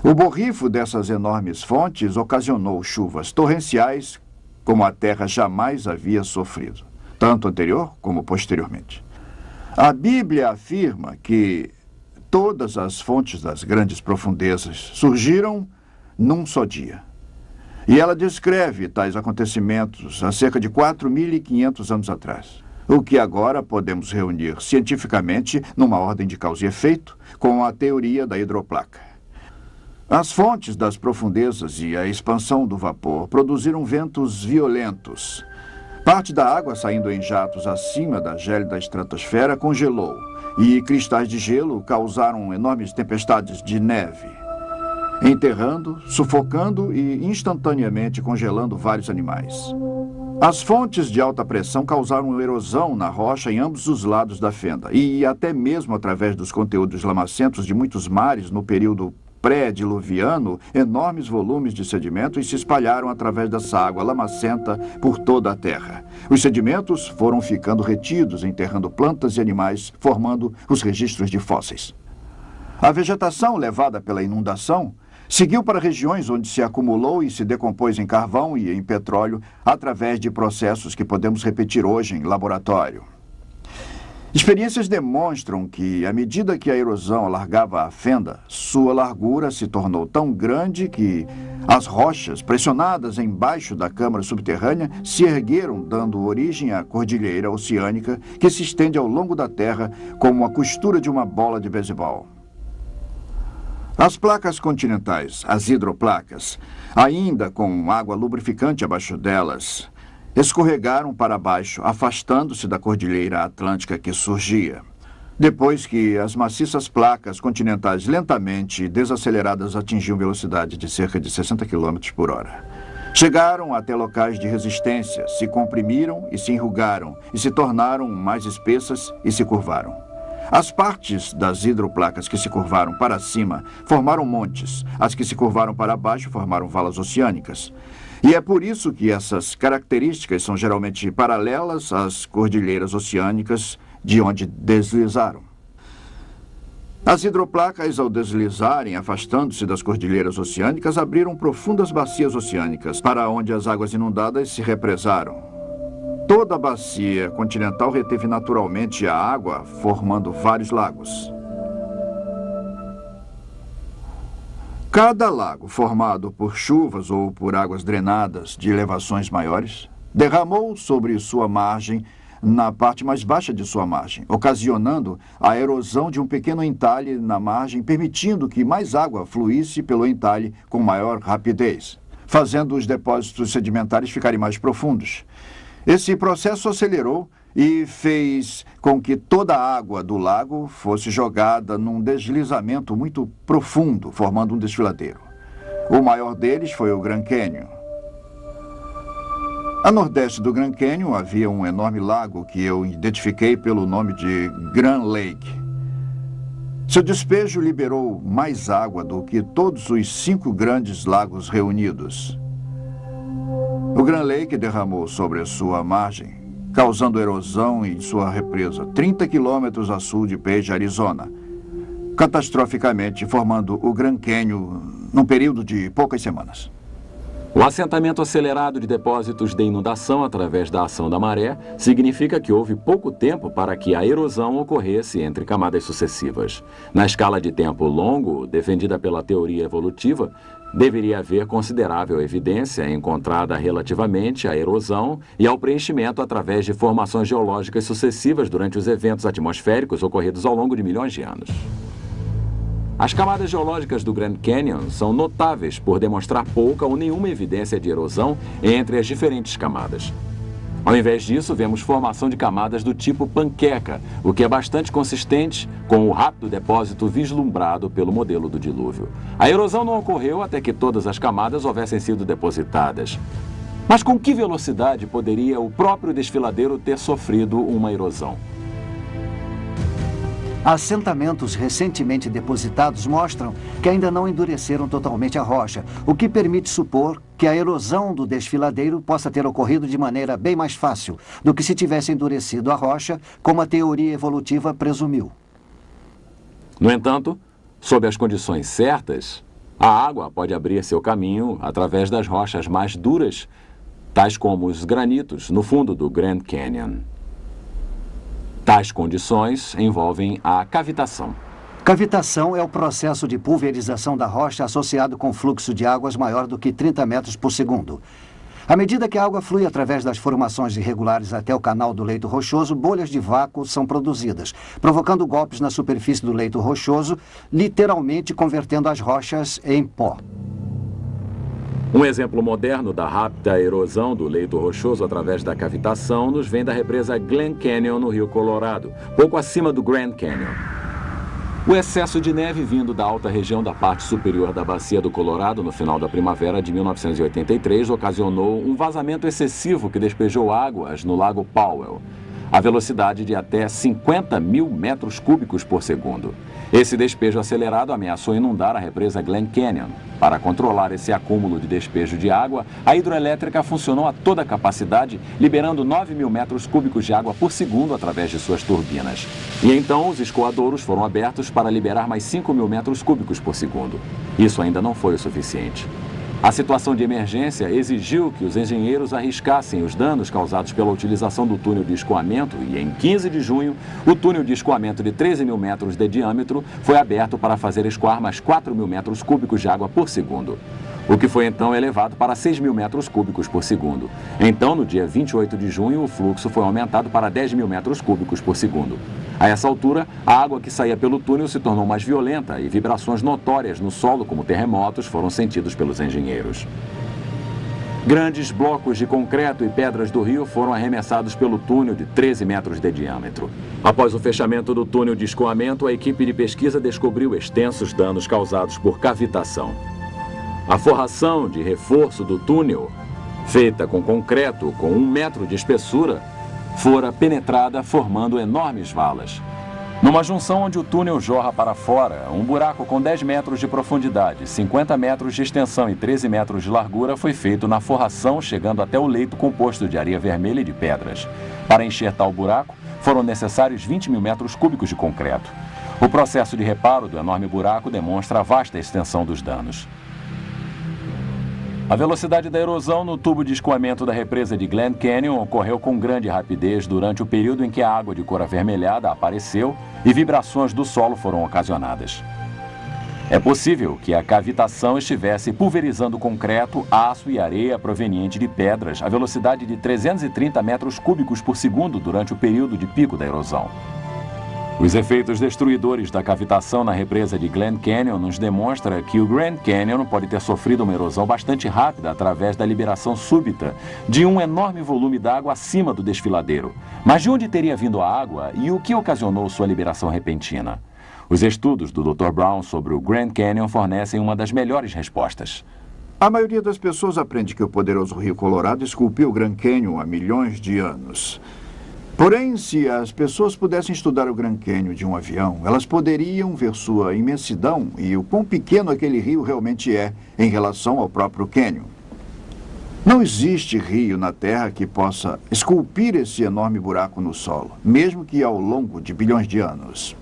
O borrifo dessas enormes fontes ocasionou chuvas torrenciais como a Terra jamais havia sofrido, tanto anterior como posteriormente. A Bíblia afirma que todas as fontes das grandes profundezas surgiram num só dia. E ela descreve tais acontecimentos há cerca de 4.500 anos atrás, o que agora podemos reunir cientificamente numa ordem de causa e efeito com a teoria da hidroplaca. As fontes das profundezas e a expansão do vapor produziram ventos violentos. Parte da água saindo em jatos acima da gélida estratosfera congelou, e cristais de gelo causaram enormes tempestades de neve, enterrando, sufocando e instantaneamente congelando vários animais. As fontes de alta pressão causaram erosão na rocha em ambos os lados da fenda e até mesmo através dos conteúdos lamacentos de muitos mares no período pré-diluviano, enormes volumes de sedimentos se espalharam através dessa água lamacenta por toda a Terra. Os sedimentos foram ficando retidos, enterrando plantas e animais, formando os registros de fósseis. A vegetação levada pela inundação seguiu para regiões onde se acumulou e se decompôs em carvão e em petróleo através de processos que podemos repetir hoje em laboratório. Experiências demonstram que, à medida que a erosão alargava a fenda, sua largura se tornou tão grande que as rochas, pressionadas embaixo da câmara subterrânea, se ergueram, dando origem à cordilheira oceânica que se estende ao longo da Terra como a costura de uma bola de beisebol. As placas continentais, as hidroplacas, ainda com água lubrificante abaixo delas, escorregaram para baixo, afastando-se da cordilheira atlântica que surgia. Depois que as maciças placas continentais lentamente desaceleradas atingiam velocidade de cerca de 60 km por hora. Chegaram até locais de resistência, se comprimiram e se enrugaram, e se tornaram mais espessas e se curvaram. As partes das hidroplacas que se curvaram para cima formaram montes. As que se curvaram para baixo formaram valas oceânicas. E é por isso que essas características são geralmente paralelas às cordilheiras oceânicas de onde deslizaram. As hidroplacas, ao deslizarem, afastando-se das cordilheiras oceânicas, abriram profundas bacias oceânicas, para onde as águas inundadas se represaram. Toda a bacia continental reteve naturalmente a água, formando vários lagos. Cada lago, formado por chuvas ou por águas drenadas de elevações maiores, derramou sobre sua margem na parte mais baixa de sua margem, ocasionando a erosão de um pequeno entalhe na margem, permitindo que mais água fluísse pelo entalhe com maior rapidez, fazendo os depósitos sedimentares ficarem mais profundos. Esse processo acelerou e fez com que toda a água do lago fosse jogada num deslizamento muito profundo, formando um desfiladeiro. O maior deles foi o Grand Canyon. A nordeste do Grand Canyon havia um enorme lago que eu identifiquei pelo nome de Grand Lake. Seu despejo liberou mais água do que todos os 5 grandes lagos reunidos. O Grand Lake derramou sobre a sua margem, causando erosão em sua represa, 30 quilômetros a sul de Page, Arizona, catastroficamente formando o Grand Canyon num período de poucas semanas. O assentamento acelerado de depósitos de inundação através da ação da maré significa que houve pouco tempo para que a erosão ocorresse entre camadas sucessivas. Na escala de tempo longo, defendida pela teoria evolutiva, deveria haver considerável evidência encontrada relativamente à erosão e ao preenchimento através de formações geológicas sucessivas durante os eventos atmosféricos ocorridos ao longo de milhões de anos. As camadas geológicas do Grand Canyon são notáveis por demonstrar pouca ou nenhuma evidência de erosão entre as diferentes camadas. Ao invés disso, vemos formação de camadas do tipo panqueca, o que é bastante consistente com o rápido depósito vislumbrado pelo modelo do dilúvio. A erosão não ocorreu até que todas as camadas houvessem sido depositadas. Mas com que velocidade poderia o próprio desfiladeiro ter sofrido uma erosão? Assentamentos recentemente depositados mostram que ainda não endureceram totalmente a rocha, o que permite supor que a erosão do desfiladeiro possa ter ocorrido de maneira bem mais fácil do que se tivesse endurecido a rocha, como a teoria evolutiva presumiu. No entanto, sob as condições certas, a água pode abrir seu caminho através das rochas mais duras, tais como os granitos no fundo do Grand Canyon. Tais condições envolvem a cavitação. Cavitação é o processo de pulverização da rocha associado com fluxo de águas maior do que 30 metros por segundo. À medida que a água flui através das formações irregulares até o canal do leito rochoso, bolhas de vácuo são produzidas, provocando golpes na superfície do leito rochoso, literalmente convertendo as rochas em pó. Um exemplo moderno da rápida erosão do leito rochoso através da cavitação nos vem da represa Glen Canyon, no Rio Colorado, pouco acima do Grand Canyon. O excesso de neve vindo da alta região da parte superior da bacia do Colorado no final da primavera de 1983 ocasionou um vazamento excessivo que despejou águas no Lago Powell, a velocidade de até 50 mil metros cúbicos por segundo. Esse despejo acelerado ameaçou inundar a represa Glen Canyon. Para controlar esse acúmulo de despejo de água, a hidroelétrica funcionou a toda capacidade, liberando 9 mil metros cúbicos de água por segundo através de suas turbinas. E então os escoadouros foram abertos para liberar mais 5 mil metros cúbicos por segundo. Isso ainda não foi o suficiente. A situação de emergência exigiu que os engenheiros arriscassem os danos causados pela utilização do túnel de escoamento e, em 15 de junho, o túnel de escoamento de 13 mil metros de diâmetro foi aberto para fazer escoar mais 4 mil metros cúbicos de água por segundo, o que foi então elevado para 6 mil metros cúbicos por segundo. Então, no dia 28 de junho, o fluxo foi aumentado para 10 mil metros cúbicos por segundo. A essa altura, a água que saía pelo túnel se tornou mais violenta e vibrações notórias no solo, como terremotos, foram sentidos pelos engenheiros. Grandes blocos de concreto e pedras do rio foram arremessados pelo túnel de 13 metros de diâmetro. Após o fechamento do túnel de escoamento, a equipe de pesquisa descobriu extensos danos causados por cavitação. A forração de reforço do túnel, feita com concreto com 1 metro de espessura, fora penetrada formando enormes valas. Numa junção onde o túnel jorra para fora, um buraco com 10 metros de profundidade, 50 metros de extensão e 13 metros de largura foi feito na forração, chegando até o leito composto de areia vermelha e de pedras. Para encher tal buraco, foram necessários 20 mil metros cúbicos de concreto. O processo de reparo do enorme buraco demonstra a vasta extensão dos danos. A velocidade da erosão no tubo de escoamento da represa de Glen Canyon ocorreu com grande rapidez durante o período em que a água de cor avermelhada apareceu e vibrações do solo foram ocasionadas. É possível que a cavitação estivesse pulverizando concreto, aço e areia proveniente de pedras à velocidade de 330 metros cúbicos por segundo durante o período de pico da erosão. Os efeitos destruidores da cavitação na represa de Glen Canyon nos demonstra que o Grand Canyon pode ter sofrido uma erosão bastante rápida através da liberação súbita de um enorme volume d'água acima do desfiladeiro. Mas de onde teria vindo a água e o que ocasionou sua liberação repentina? Os estudos do Dr. Brown sobre o Grand Canyon fornecem uma das melhores respostas. A maioria das pessoas aprende que o poderoso Rio Colorado esculpiu o Grand Canyon há milhões de anos. Porém, se as pessoas pudessem estudar o Grand Canyon de um avião, elas poderiam ver sua imensidão e o quão pequeno aquele rio realmente é em relação ao próprio Canyon. Não existe rio na Terra que possa esculpir esse enorme buraco no solo, mesmo que ao longo de bilhões de anos.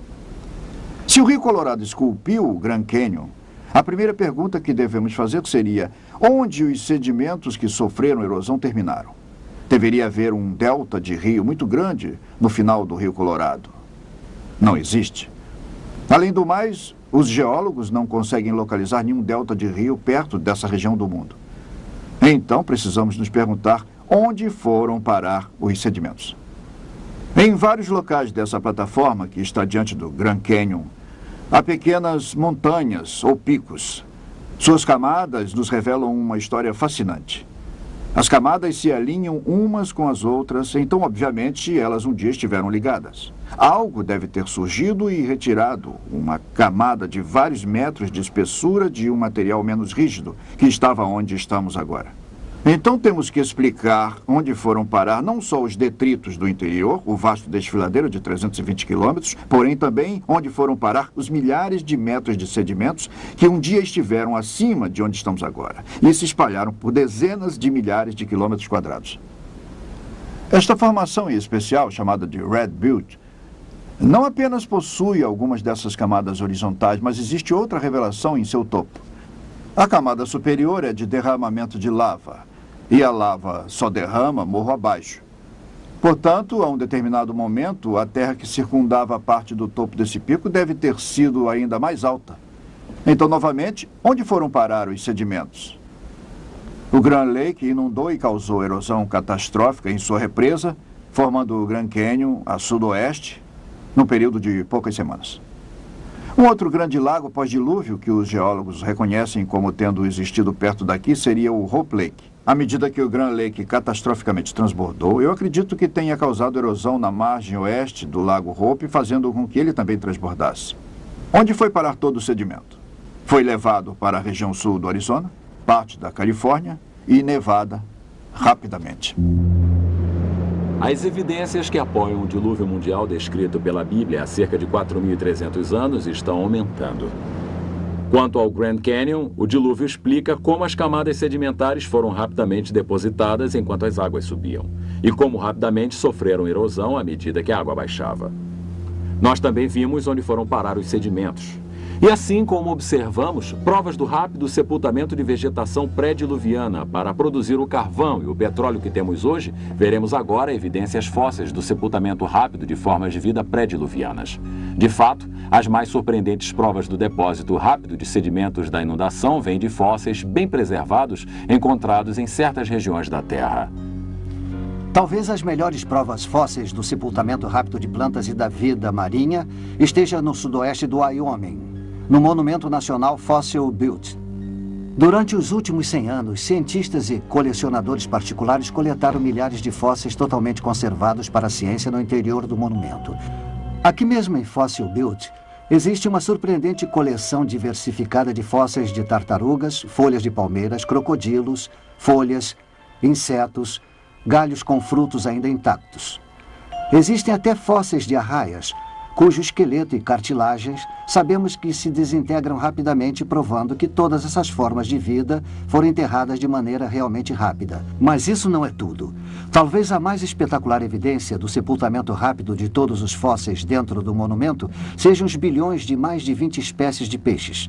Se o Rio Colorado esculpiu o Grand Canyon, a primeira pergunta que devemos fazer seria: onde os sedimentos que sofreram erosão terminaram? Deveria haver um delta de rio muito grande no final do Rio Colorado. Não existe. Além do mais, os geólogos não conseguem localizar nenhum delta de rio perto dessa região do mundo. Então, precisamos nos perguntar onde foram parar os sedimentos. Em vários locais dessa plataforma, que está diante do Grand Canyon, há pequenas montanhas ou picos. Suas camadas nos revelam uma história fascinante. As camadas se alinham umas com as outras, então, obviamente, elas um dia estiveram ligadas. Algo deve ter surgido e retirado uma camada de vários metros de espessura de um material menos rígido, que estava onde estamos agora. Então, temos que explicar onde foram parar não só os detritos do interior, o vasto desfiladeiro de 320 quilômetros, porém também onde foram parar os milhares de metros de sedimentos que um dia estiveram acima de onde estamos agora e se espalharam por dezenas de milhares de quilômetros quadrados. Esta formação em especial, chamada de Red Butte, não apenas possui algumas dessas camadas horizontais, mas existe outra revelação em seu topo. A camada superior é de derramamento de lava. E a lava só derrama morro abaixo. Portanto, a um determinado momento, a terra que circundava a parte do topo desse pico deve ter sido ainda mais alta. Então, novamente, onde foram parar os sedimentos? O Grand Lake inundou e causou erosão catastrófica em sua represa, formando o Grand Canyon a sudoeste, num período de poucas semanas. Um outro grande lago pós-dilúvio que os geólogos reconhecem como tendo existido perto daqui seria o Hope Lake. À medida que o Grand Lake catastroficamente transbordou, eu acredito que tenha causado erosão na margem oeste do lago Hope, fazendo com que ele também transbordasse. Onde foi parar todo o sedimento? Foi levado para a região sul do Arizona, parte da Califórnia e Nevada rapidamente. As evidências que apoiam o dilúvio mundial descrito pela Bíblia há cerca de 4.300 anos estão aumentando. Quanto ao Grand Canyon, o dilúvio explica como as camadas sedimentares foram rapidamente depositadas enquanto as águas subiam, e como rapidamente sofreram erosão à medida que a água baixava. Nós também vimos onde foram parar os sedimentos. E assim como observamos provas do rápido sepultamento de vegetação pré-diluviana para produzir o carvão e o petróleo que temos hoje, veremos agora evidências fósseis do sepultamento rápido de formas de vida pré-diluvianas. De fato, as mais surpreendentes provas do depósito rápido de sedimentos da inundação vêm de fósseis bem preservados encontrados em certas regiões da Terra. Talvez as melhores provas fósseis do sepultamento rápido de plantas e da vida marinha esteja no sudoeste do Wyoming, no Monumento Nacional Fossil Butte. Durante os últimos 100 anos, cientistas e colecionadores particulares coletaram milhares de fósseis totalmente conservados para a ciência no interior do monumento. Aqui mesmo em Fossil Butte, existe uma surpreendente coleção diversificada de fósseis de tartarugas, folhas de palmeiras, crocodilos, folhas, insetos, galhos com frutos ainda intactos. Existem até fósseis de arraias, cujo esqueleto e cartilagens sabemos que se desintegram rapidamente, provando que todas essas formas de vida foram enterradas de maneira realmente rápida. Mas isso não é tudo. Talvez a mais espetacular evidência do sepultamento rápido de todos os fósseis dentro do monumento sejam os bilhões de mais de 20 espécies de peixes.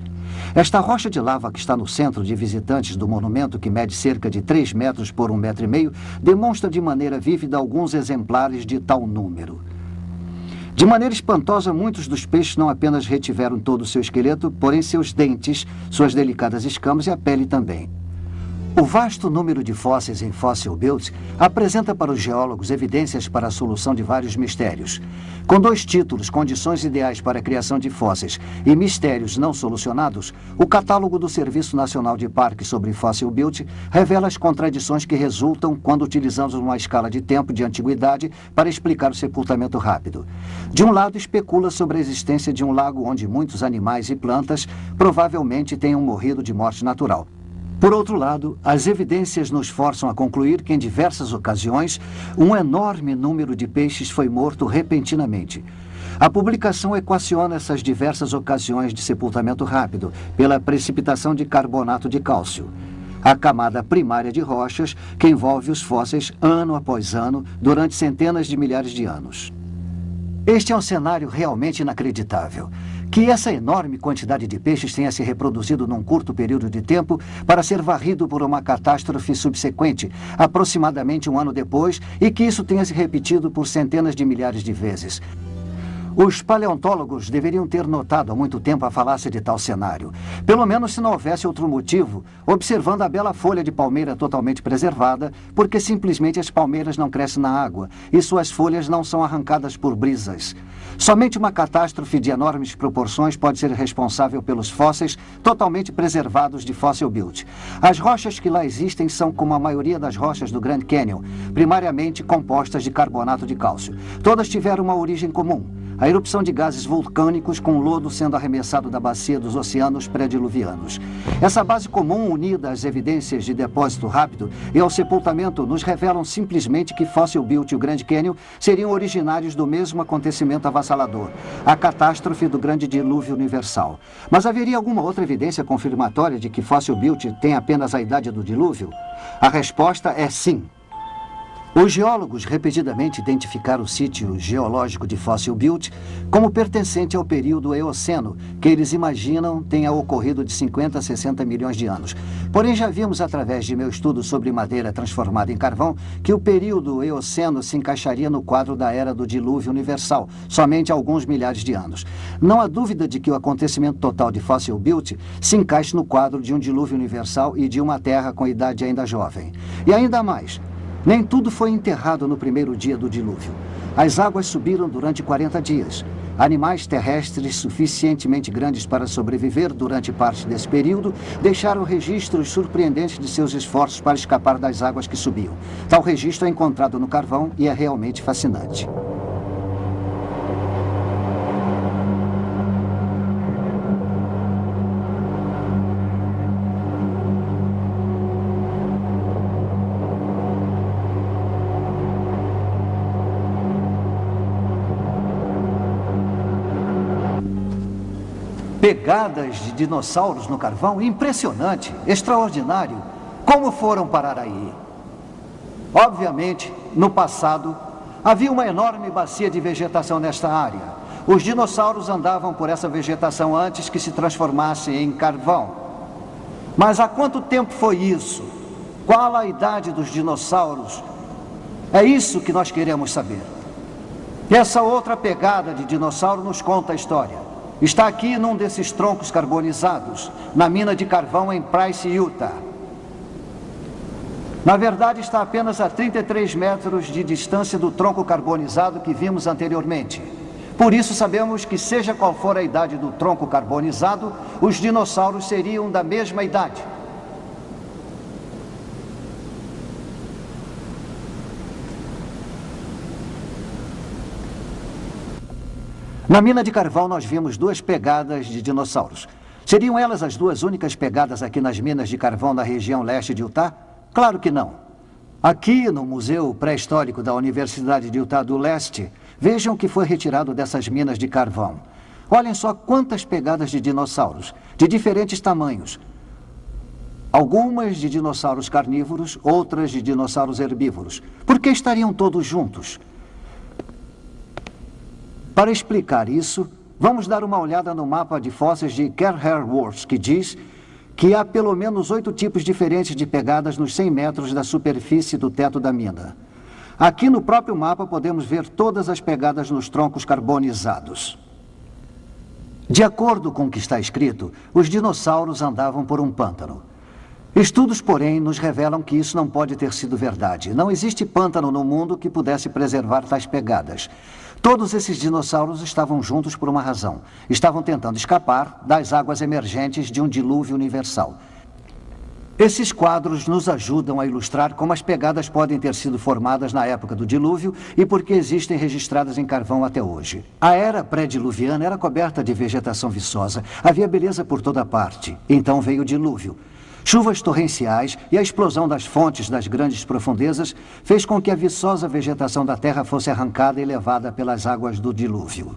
Esta rocha de lava que está no centro de visitantes do monumento, que mede cerca de 3 metros por 1,5 metros, demonstra de maneira vívida alguns exemplares de tal número. De maneira espantosa, muitos dos peixes não apenas retiveram todo o seu esqueleto, porém seus dentes, suas delicadas escamas e a pele também. O vasto número de fósseis em Fossil Butte apresenta para os geólogos evidências para a solução de vários mistérios. Com 2 títulos, Condições Ideais para a Criação de Fósseis e Mistérios Não Solucionados, o catálogo do Serviço Nacional de Parques sobre Fossil Butte revela as contradições que resultam quando utilizamos uma escala de tempo de antiguidade para explicar o sepultamento rápido. De um lado, especula sobre a existência de um lago onde muitos animais e plantas provavelmente tenham morrido de morte natural. Por outro lado, as evidências nos forçam a concluir que, em diversas ocasiões, um enorme número de peixes foi morto repentinamente. A publicação equaciona essas diversas ocasiões de sepultamento rápido pela precipitação de carbonato de cálcio, a camada primária de rochas que envolve os fósseis ano após ano durante centenas de milhares de anos. Este é um cenário realmente inacreditável. Que essa enorme quantidade de peixes tenha se reproduzido num curto período de tempo para ser varrido por uma catástrofe subsequente, aproximadamente um ano depois, e que isso tenha se repetido por centenas de milhares de vezes. Os paleontólogos deveriam ter notado há muito tempo a falácia de tal cenário. Pelo menos se não houvesse outro motivo, observando a bela folha de palmeira totalmente preservada, porque simplesmente as palmeiras não crescem na água e suas folhas não são arrancadas por brisas. Somente uma catástrofe de enormes proporções pode ser responsável pelos fósseis totalmente preservados de Fossil Butte. As rochas que lá existem são como a maioria das rochas do Grand Canyon, primariamente compostas de carbonato de cálcio. Todas tiveram uma origem comum: a erupção de gases vulcânicos com lodo sendo arremessado da bacia dos oceanos pré-diluvianos. Essa base comum, unida às evidências de depósito rápido e ao sepultamento, nos revelam simplesmente que Fossil Butte e o Grand Canyon seriam originários do mesmo acontecimento avassalador, a catástrofe do Grande Dilúvio Universal. Mas haveria alguma outra evidência confirmatória de que Fossil Butte tem apenas a idade do dilúvio? A resposta é sim. Os geólogos repetidamente identificaram o sítio geológico de Fossil Butte como pertencente ao período Eoceno, que eles imaginam tenha ocorrido de 50 a 60 milhões de anos. Porém, já vimos através de meu estudo sobre madeira transformada em carvão que o período Eoceno se encaixaria no quadro da Era do Dilúvio Universal, somente há alguns milhares de anos. Não há dúvida de que o acontecimento total de Fossil Butte se encaixe no quadro de um dilúvio universal e de uma Terra com idade ainda jovem. E ainda mais, nem tudo foi enterrado no primeiro dia do dilúvio. As águas subiram durante 40 dias. Animais terrestres suficientemente grandes para sobreviver durante parte desse período deixaram registros surpreendentes de seus esforços para escapar das águas que subiam. Tal registro é encontrado no carvão e é realmente fascinante. Pegadas de dinossauros no carvão? Impressionante, extraordinário. Como foram parar aí? Obviamente, no passado, havia uma enorme bacia de vegetação nesta área. Os dinossauros andavam por essa vegetação antes que se transformasse em carvão. Mas há quanto tempo foi isso? Qual a idade dos dinossauros? É isso que nós queremos saber. E essa outra pegada de dinossauro nos conta a história. Está aqui num desses troncos carbonizados, na mina de carvão em Price, Utah. Na verdade, está apenas a 33 metros de distância do tronco carbonizado que vimos anteriormente. Por isso, sabemos que, seja qual for a idade do tronco carbonizado, os dinossauros seriam da mesma idade. Na mina de carvão, nós vimos 2 pegadas de dinossauros. Seriam elas as 2 únicas pegadas aqui nas minas de carvão da região leste de Utah? Claro que não. Aqui, no Museu Pré-Histórico da Universidade de Utah do Leste, vejam o que foi retirado dessas minas de carvão. Olhem só quantas pegadas de dinossauros, de diferentes tamanhos. Algumas de dinossauros carnívoros, outras de dinossauros herbívoros. Por que estariam todos juntos? Para explicar isso, vamos dar uma olhada no mapa de fósseis de Kerr-Haworth, que diz que há pelo menos 8 tipos diferentes de pegadas nos 100 metros da superfície do teto da mina. Aqui no próprio mapa podemos ver todas as pegadas nos troncos carbonizados. De acordo com o que está escrito, os dinossauros andavam por um pântano. Estudos, porém, nos revelam que isso não pode ter sido verdade. Não existe pântano no mundo que pudesse preservar tais pegadas. Todos esses dinossauros estavam juntos por uma razão. Estavam tentando escapar das águas emergentes de um dilúvio universal. Esses quadros nos ajudam a ilustrar como as pegadas podem ter sido formadas na época do dilúvio e por que existem registradas em carvão até hoje. A era pré-diluviana era coberta de vegetação viçosa. Havia beleza por toda parte. Então veio o dilúvio. Chuvas torrenciais e a explosão das fontes das grandes profundezas fez com que a viçosa vegetação da terra fosse arrancada e levada pelas águas do dilúvio.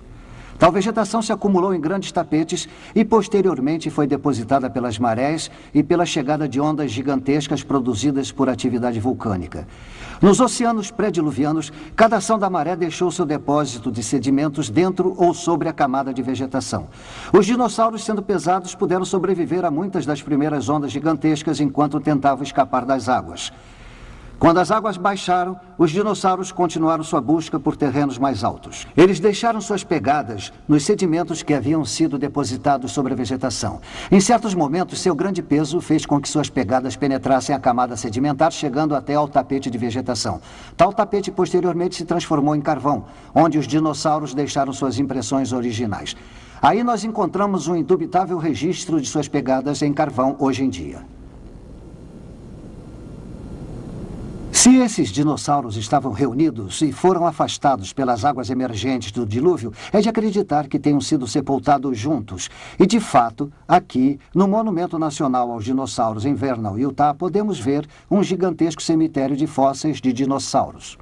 Tal vegetação se acumulou em grandes tapetes e posteriormente foi depositada pelas marés e pela chegada de ondas gigantescas produzidas por atividade vulcânica. Nos oceanos pré-diluvianos, cada ação da maré deixou seu depósito de sedimentos dentro ou sobre a camada de vegetação. Os dinossauros, sendo pesados, puderam sobreviver a muitas das primeiras ondas gigantescas enquanto tentavam escapar das águas. Quando as águas baixaram, os dinossauros continuaram sua busca por terrenos mais altos. Eles deixaram suas pegadas nos sedimentos que haviam sido depositados sobre a vegetação. Em certos momentos, seu grande peso fez com que suas pegadas penetrassem a camada sedimentar, chegando até ao tapete de vegetação. Tal tapete posteriormente se transformou em carvão, onde os dinossauros deixaram suas impressões originais. Aí nós encontramos um indubitável registro de suas pegadas em carvão hoje em dia. Se esses dinossauros estavam reunidos e foram afastados pelas águas emergentes do dilúvio, é de acreditar que tenham sido sepultados juntos. E, de fato, aqui, no Monumento Nacional aos Dinossauros em Vernal, Utah, podemos ver um gigantesco cemitério de fósseis de dinossauros.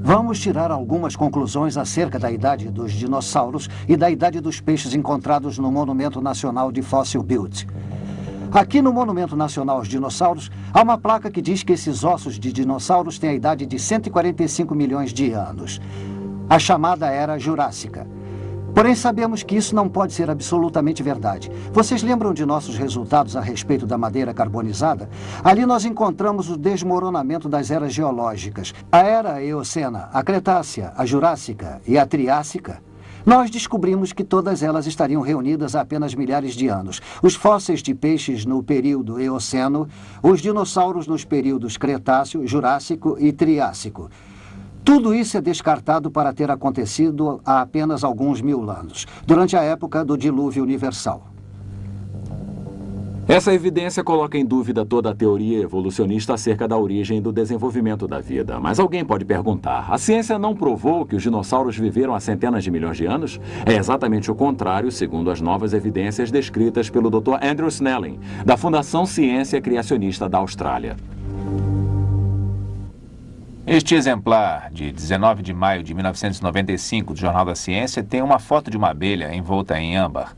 Vamos tirar algumas conclusões acerca da idade dos dinossauros e da idade dos peixes encontrados no Monumento Nacional de Fossil Butte. Aqui no Monumento Nacional aos Dinossauros, há uma placa que diz que esses ossos de dinossauros têm a idade de 145 milhões de anos, a chamada Era Jurássica. Porém, sabemos que isso não pode ser absolutamente verdade. Vocês lembram de nossos resultados a respeito da madeira carbonizada? Ali nós encontramos o desmoronamento das eras geológicas. A Era Eocena, a Cretácea, a Jurássica e a Triássica. Nós descobrimos que todas elas estariam reunidas há apenas milhares de anos. Os fósseis de peixes no período Eoceno, os dinossauros nos períodos Cretáceo, Jurássico e Triássico. Tudo isso é descartado para ter acontecido há apenas alguns mil anos, durante a época do dilúvio universal. Essa evidência coloca em dúvida toda a teoria evolucionista acerca da origem e do desenvolvimento da vida. Mas alguém pode perguntar, a ciência não provou que os dinossauros viveram há centenas de milhões de anos? É exatamente o contrário, segundo as novas evidências descritas pelo Dr. Andrew Snelling, da Fundação Ciência Criacionista da Austrália. Este exemplar, de 19 de maio de 1995, do Jornal da Ciência, tem uma foto de uma abelha envolta em âmbar.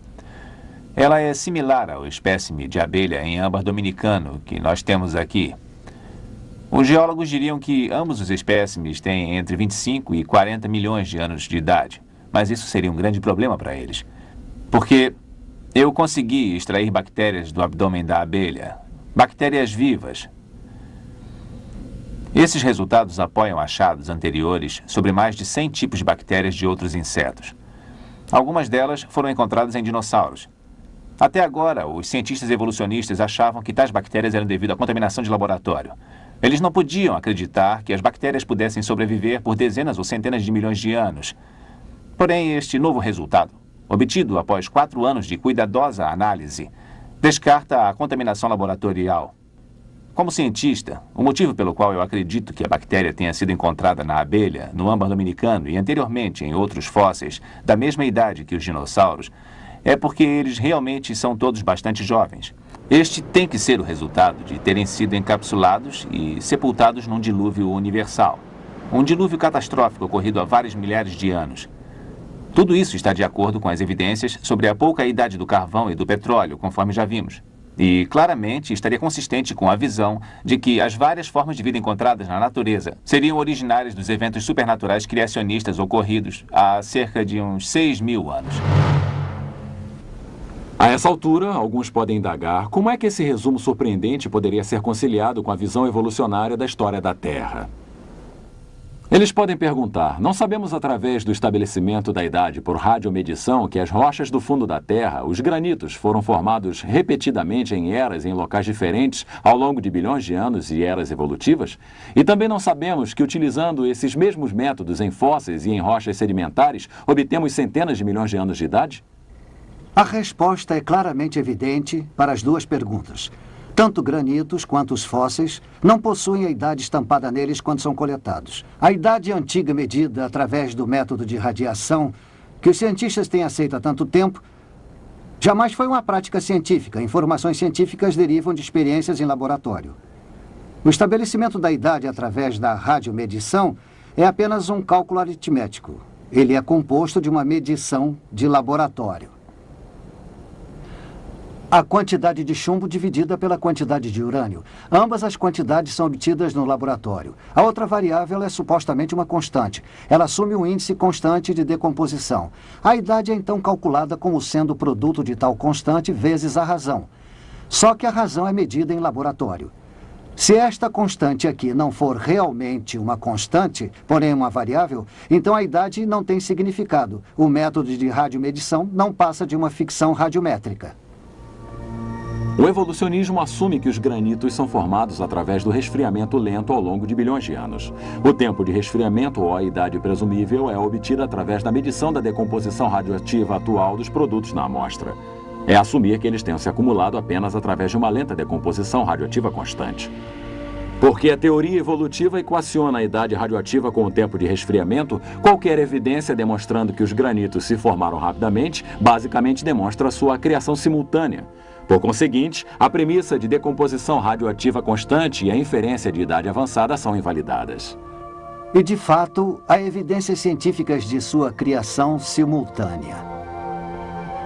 Ela é similar ao espécime de abelha em âmbar dominicano que nós temos aqui. Os geólogos diriam que ambos os espécimes têm entre 25 e 40 milhões de anos de idade, mas isso seria um grande problema para eles, porque eu consegui extrair bactérias do abdômen da abelha, bactérias vivas. Esses resultados apoiam achados anteriores sobre mais de 100 tipos de bactérias de outros insetos. Algumas delas foram encontradas em dinossauros. Até agora, os cientistas evolucionistas achavam que tais bactérias eram devido à contaminação de laboratório. Eles não podiam acreditar que as bactérias pudessem sobreviver por dezenas ou centenas de milhões de anos. Porém, este novo resultado, obtido após 4 anos de cuidadosa análise, descarta a contaminação laboratorial. Como cientista, o motivo pelo qual eu acredito que a bactéria tenha sido encontrada na abelha, no âmbar dominicano e anteriormente em outros fósseis da mesma idade que os dinossauros, é porque eles realmente são todos bastante jovens. Este tem que ser o resultado de terem sido encapsulados e sepultados num dilúvio universal. Um dilúvio catastrófico ocorrido há vários milhares de anos. Tudo isso está de acordo com as evidências sobre a pouca idade do carvão e do petróleo, conforme já vimos. E, claramente, estaria consistente com a visão de que as várias formas de vida encontradas na natureza seriam originárias dos eventos supernaturais criacionistas ocorridos há cerca de uns 6.000 anos. A essa altura, alguns podem indagar como é que esse resumo surpreendente poderia ser conciliado com a visão evolucionária da história da Terra. Eles podem perguntar, não sabemos através do estabelecimento da idade por radiomedição que as rochas do fundo da Terra, os granitos, foram formados repetidamente em eras em locais diferentes ao longo de bilhões de anos e eras evolutivas? E também não sabemos que utilizando esses mesmos métodos em fósseis e em rochas sedimentares, obtemos centenas de milhões de anos de idade? A resposta é claramente evidente para as duas perguntas. Tanto granitos quanto os fósseis não possuem a idade estampada neles quando são coletados. A idade antiga medida através do método de radiação, que os cientistas têm aceito há tanto tempo, jamais foi uma prática científica. Informações científicas derivam de experiências em laboratório. O estabelecimento da idade através da radiomedição é apenas um cálculo aritmético. Ele é composto de uma medição de laboratório. A quantidade de chumbo dividida pela quantidade de urânio. Ambas as quantidades são obtidas no laboratório. A outra variável é supostamente uma constante. Ela assume um índice constante de decomposição. A idade é então calculada como sendo o produto de tal constante vezes a razão. Só que a razão é medida em laboratório. Se esta constante aqui não for realmente uma constante, porém uma variável, então a idade não tem significado. O método de radiomedição não passa de uma ficção radiométrica. O evolucionismo assume que os granitos são formados através do resfriamento lento ao longo de bilhões de anos. O tempo de resfriamento ou a idade presumível é obtida através da medição da decomposição radioativa atual dos produtos na amostra. É assumir que eles tenham se acumulado apenas através de uma lenta decomposição radioativa constante. Porque a teoria evolutiva equaciona a idade radioativa com o tempo de resfriamento, qualquer evidência demonstrando que os granitos se formaram rapidamente, basicamente demonstra sua criação simultânea. Por conseguinte, a premissa de decomposição radioativa constante e a inferência de idade avançada são invalidadas. E, de fato, há evidências científicas de sua criação simultânea.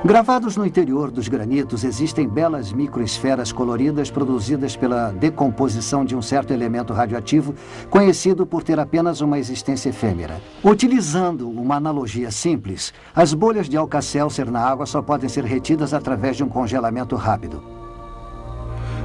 Gravados no interior dos granitos existem belas microesferas coloridas produzidas pela decomposição de um certo elemento radioativo conhecido por ter apenas uma existência efêmera. Utilizando uma analogia simples, as bolhas de Alka-Seltzer na água só podem ser retidas através de um congelamento rápido.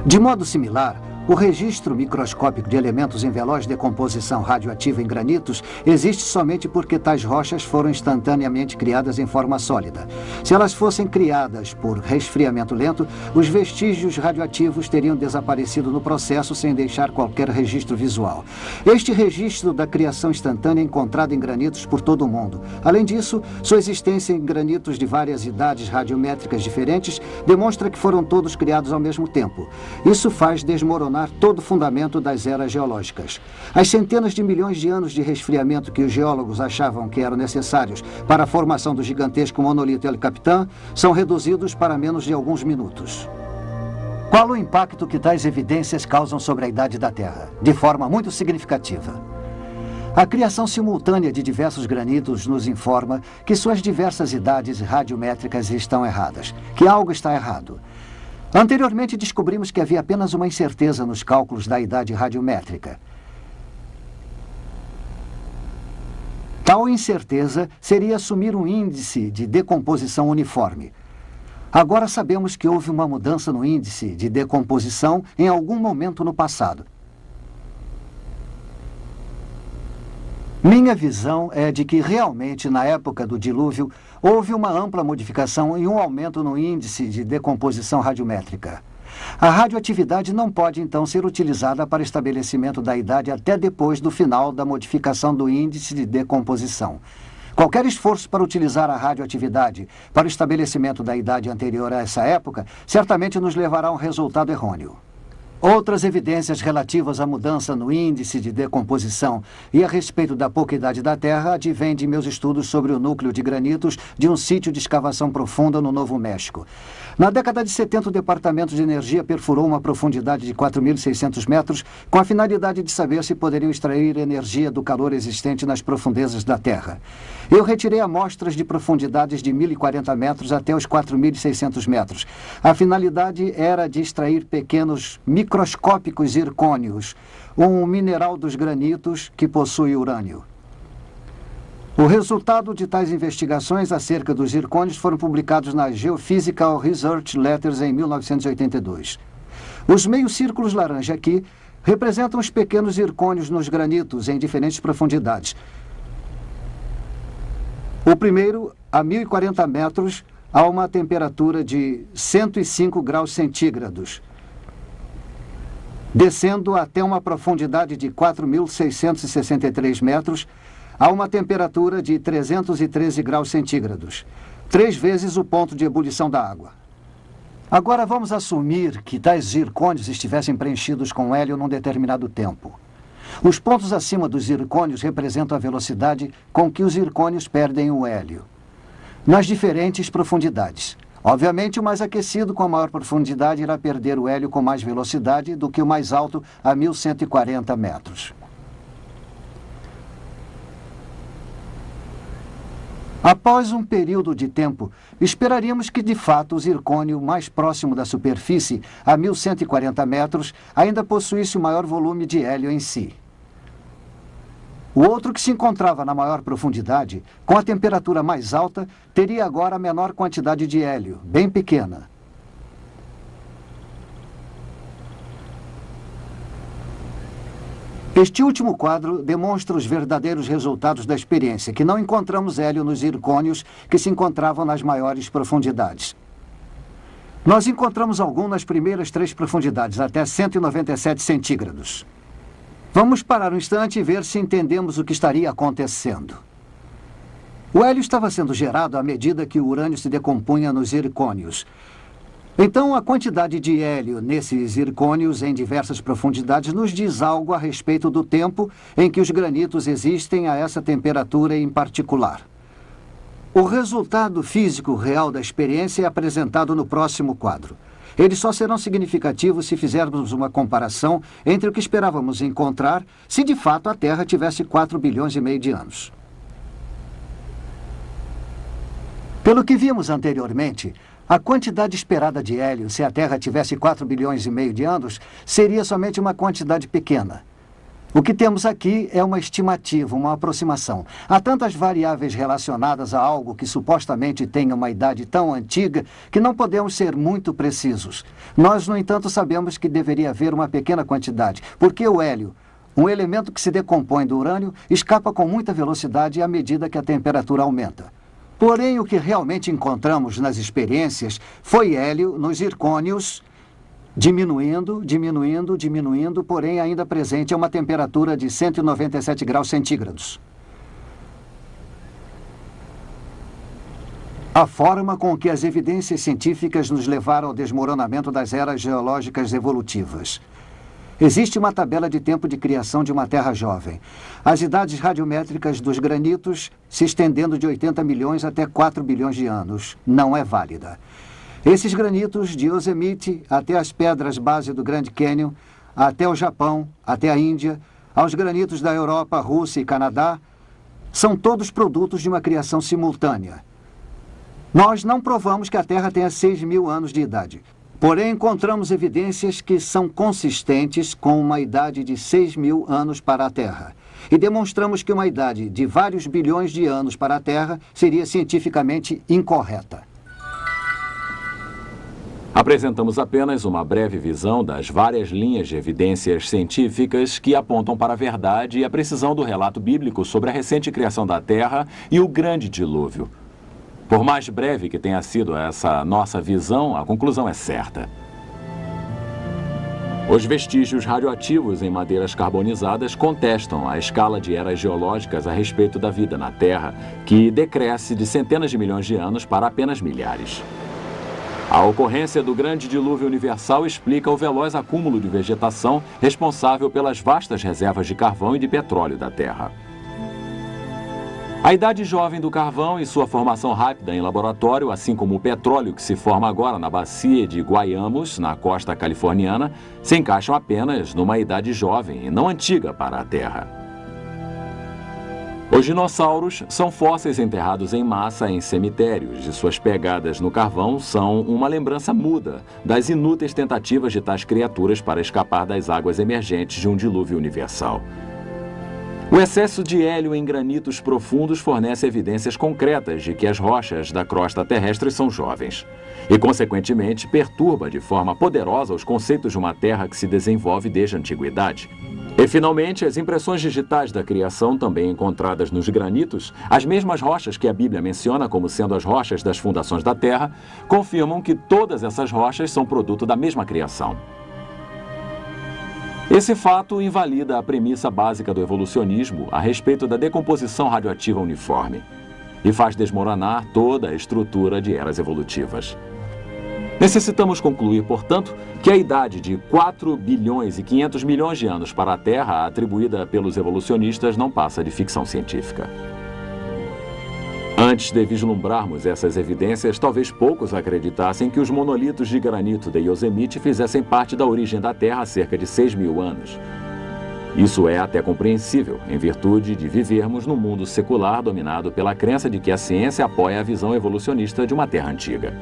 De modo similar, o registro microscópico de elementos em veloz decomposição radioativa em granitos existe somente porque tais rochas foram instantaneamente criadas em forma sólida. Se elas fossem criadas por resfriamento lento, os vestígios radioativos teriam desaparecido no processo sem deixar qualquer registro visual. Este registro da criação instantânea é encontrado em granitos por todo o mundo. Além disso, sua existência em granitos de várias idades radiométricas diferentes demonstra que foram todos criados ao mesmo tempo. Isso faz desmoronar todo o fundamento das eras geológicas. As centenas de milhões de anos de resfriamento que os geólogos achavam que eram necessários para a formação do gigantesco monolito El Capitan são reduzidos para menos de alguns minutos. Qual o impacto que tais evidências causam sobre a idade da Terra? De forma muito significativa. A criação simultânea de diversos granitos nos informa que suas diversas idades radiométricas estão erradas, que algo está errado. Anteriormente descobrimos que havia apenas uma incerteza nos cálculos da idade radiométrica. Tal incerteza seria assumir um índice de decomposição uniforme. Agora sabemos que houve uma mudança no índice de decomposição em algum momento no passado. Minha visão é de que realmente, na época do dilúvio, houve uma ampla modificação e um aumento no índice de decomposição radiométrica. A radioatividade não pode, então, ser utilizada para estabelecimento da idade até depois do final da modificação do índice de decomposição. Qualquer esforço para utilizar a radioatividade para o estabelecimento da idade anterior a essa época certamente nos levará a um resultado errôneo. Outras evidências relativas à mudança no índice de decomposição e a respeito da pouca idade da Terra advêm de meus estudos sobre o núcleo de granitos de um sítio de escavação profunda no Novo México. Na década de 70, o Departamento de Energia perfurou uma profundidade de 4.600 metros com a finalidade de saber se poderiam extrair energia do calor existente nas profundezas da Terra. Eu retirei amostras de profundidades de 1.040 metros até os 4.600 metros. A finalidade era de extrair pequenos microscópicos zircônios, um mineral dos granitos que possui urânio. O resultado de tais investigações acerca dos zircônios foram publicados na Geophysical Research Letters em 1982. Os meios círculos laranja aqui representam os pequenos zircônios nos granitos em diferentes profundidades. O primeiro, a 1.040 metros, a uma temperatura de 105 graus centígrados, descendo até uma profundidade de 4.663 metros, a uma temperatura de 313 graus centígrados, 3 vezes o ponto de ebulição da água. Agora vamos assumir que tais zircônios estivessem preenchidos com hélio num determinado tempo. Os pontos acima dos zircônios representam a velocidade com que os zircônios perdem o hélio, nas diferentes profundidades. Obviamente, o mais aquecido com a maior profundidade irá perder o hélio com mais velocidade do que o mais alto a 1.140 metros. Após um período de tempo, esperaríamos que, de fato, o zircônio mais próximo da superfície, a 1.140 metros, ainda possuísse o maior volume de hélio em si. O outro, que se encontrava na maior profundidade, com a temperatura mais alta, teria agora a menor quantidade de hélio, bem pequena. Este último quadro demonstra os verdadeiros resultados da experiência, que não encontramos hélio nos zircônios que se encontravam nas maiores profundidades. Nós encontramos algum nas primeiras 3 profundidades, até 197 centígrados. Vamos parar um instante e ver se entendemos o que estaria acontecendo. O hélio estava sendo gerado à medida que o urânio se decompunha nos zircônios. Então, a quantidade de hélio nesses zircônios em diversas profundidades nos diz algo a respeito do tempo em que os granitos existem a essa temperatura em particular. O resultado físico real da experiência é apresentado no próximo quadro. Eles só serão significativos se fizermos uma comparação entre o que esperávamos encontrar se de fato a Terra tivesse 4,5 bilhões de anos. Pelo que vimos anteriormente, a quantidade esperada de hélio, se a Terra tivesse 4,5 bilhões de anos, seria somente uma quantidade pequena. O que temos aqui é uma estimativa, uma aproximação. Há tantas variáveis relacionadas a algo que supostamente tenha uma idade tão antiga que não podemos ser muito precisos. Nós, no entanto, sabemos que deveria haver uma pequena quantidade, porque o hélio, um elemento que se decompõe do urânio, escapa com muita velocidade à medida que a temperatura aumenta. Porém, o que realmente encontramos nas experiências foi hélio nos zircônios diminuindo, porém ainda presente a uma temperatura de 197 graus centígrados. A forma com que as evidências científicas nos levaram ao desmoronamento das eras geológicas evolutivas. Existe uma tabela de tempo de criação de uma Terra jovem. As idades radiométricas dos granitos se estendendo de 80 milhões até 4 bilhões de anos. Não é válida. Esses granitos, de Yosemite até as pedras base do Grand Canyon, até o Japão, até a Índia, aos granitos da Europa, Rússia e Canadá, são todos produtos de uma criação simultânea. Nós não provamos que a Terra tenha 6.000 anos de idade. Porém, encontramos evidências que são consistentes com uma idade de 6.000 anos para a Terra. E demonstramos que uma idade de vários bilhões de anos para a Terra seria cientificamente incorreta. Apresentamos apenas uma breve visão das várias linhas de evidências científicas que apontam para a verdade e a precisão do relato bíblico sobre a recente criação da Terra e o grande dilúvio. Por mais breve que tenha sido essa nossa visão, a conclusão é certa. Os vestígios radioativos em madeiras carbonizadas contestam a escala de eras geológicas a respeito da vida na Terra, que decresce de centenas de milhões de anos para apenas milhares. A ocorrência do grande dilúvio universal explica o veloz acúmulo de vegetação responsável pelas vastas reservas de carvão e de petróleo da Terra. A idade jovem do carvão e sua formação rápida em laboratório, assim como o petróleo que se forma agora na bacia de Guayamos, na costa californiana, se encaixam apenas numa idade jovem e não antiga para a Terra. Os dinossauros são fósseis enterrados em massa em cemitérios e suas pegadas no carvão são uma lembrança muda das inúteis tentativas de tais criaturas para escapar das águas emergentes de um dilúvio universal. O excesso de hélio em granitos profundos fornece evidências concretas de que as rochas da crosta terrestre são jovens e, consequentemente, perturba de forma poderosa os conceitos de uma Terra que se desenvolve desde a antiguidade. E, finalmente, as impressões digitais da criação, também encontradas nos granitos, as mesmas rochas que a Bíblia menciona como sendo as rochas das fundações da Terra, confirmam que todas essas rochas são produto da mesma criação. Esse fato invalida a premissa básica do evolucionismo a respeito da decomposição radioativa uniforme e faz desmoronar toda a estrutura de eras evolutivas. Necessitamos concluir, portanto, que a idade de 4 bilhões e 500 milhões de anos para a Terra, atribuída pelos evolucionistas, não passa de ficção científica. Antes de vislumbrarmos essas evidências, talvez poucos acreditassem que os monolitos de granito de Yosemite fizessem parte da origem da Terra há cerca de 6.000 anos. Isso é até compreensível, em virtude de vivermos num mundo secular dominado pela crença de que a ciência apoia a visão evolucionista de uma Terra antiga.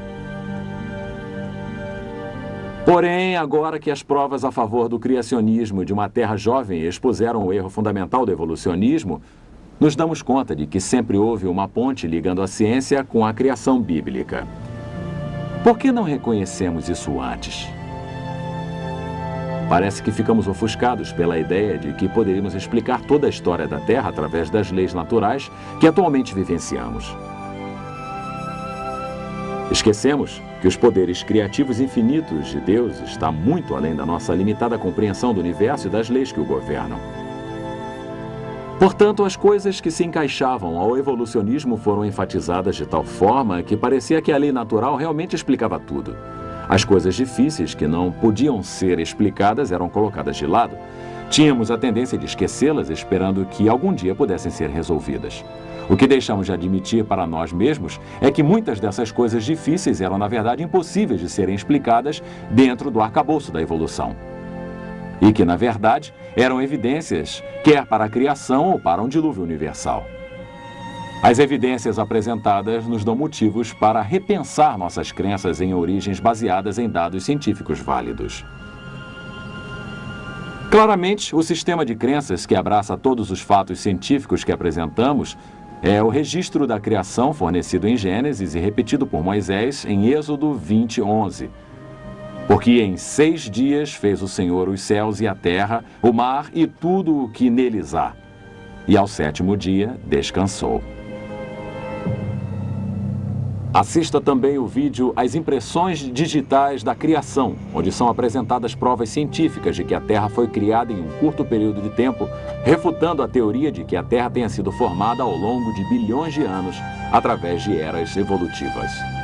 Porém, agora que as provas a favor do criacionismo de uma Terra jovem expuseram o erro fundamental do evolucionismo, nos damos conta de que sempre houve uma ponte ligando a ciência com a criação bíblica. Por que não reconhecemos isso antes? Parece que ficamos ofuscados pela ideia de que poderíamos explicar toda a história da Terra através das leis naturais que atualmente vivenciamos. Esquecemos que os poderes criativos infinitos de Deus estão muito além da nossa limitada compreensão do universo e das leis que o governam. Portanto, as coisas que se encaixavam ao evolucionismo foram enfatizadas de tal forma que parecia que a lei natural realmente explicava tudo. As coisas difíceis que não podiam ser explicadas eram colocadas de lado. Tínhamos a tendência de esquecê-las, esperando que algum dia pudessem ser resolvidas. O que deixamos de admitir para nós mesmos é que muitas dessas coisas difíceis eram, na verdade, impossíveis de serem explicadas dentro do arcabouço da evolução. E que, na verdade, eram evidências, quer para a criação ou para um dilúvio universal. As evidências apresentadas nos dão motivos para repensar nossas crenças em origens baseadas em dados científicos válidos. Claramente, o sistema de crenças que abraça todos os fatos científicos que apresentamos é o registro da criação fornecido em Gênesis e repetido por Moisés em Êxodo 20:11. Porque em 6 dias fez o Senhor os céus e a terra, o mar e tudo o que neles há. E ao 7º dia descansou. Assista também o vídeo As Impressões Digitais da Criação, onde são apresentadas provas científicas de que a Terra foi criada em um curto período de tempo, refutando a teoria de que a Terra tenha sido formada ao longo de bilhões de anos através de eras evolutivas.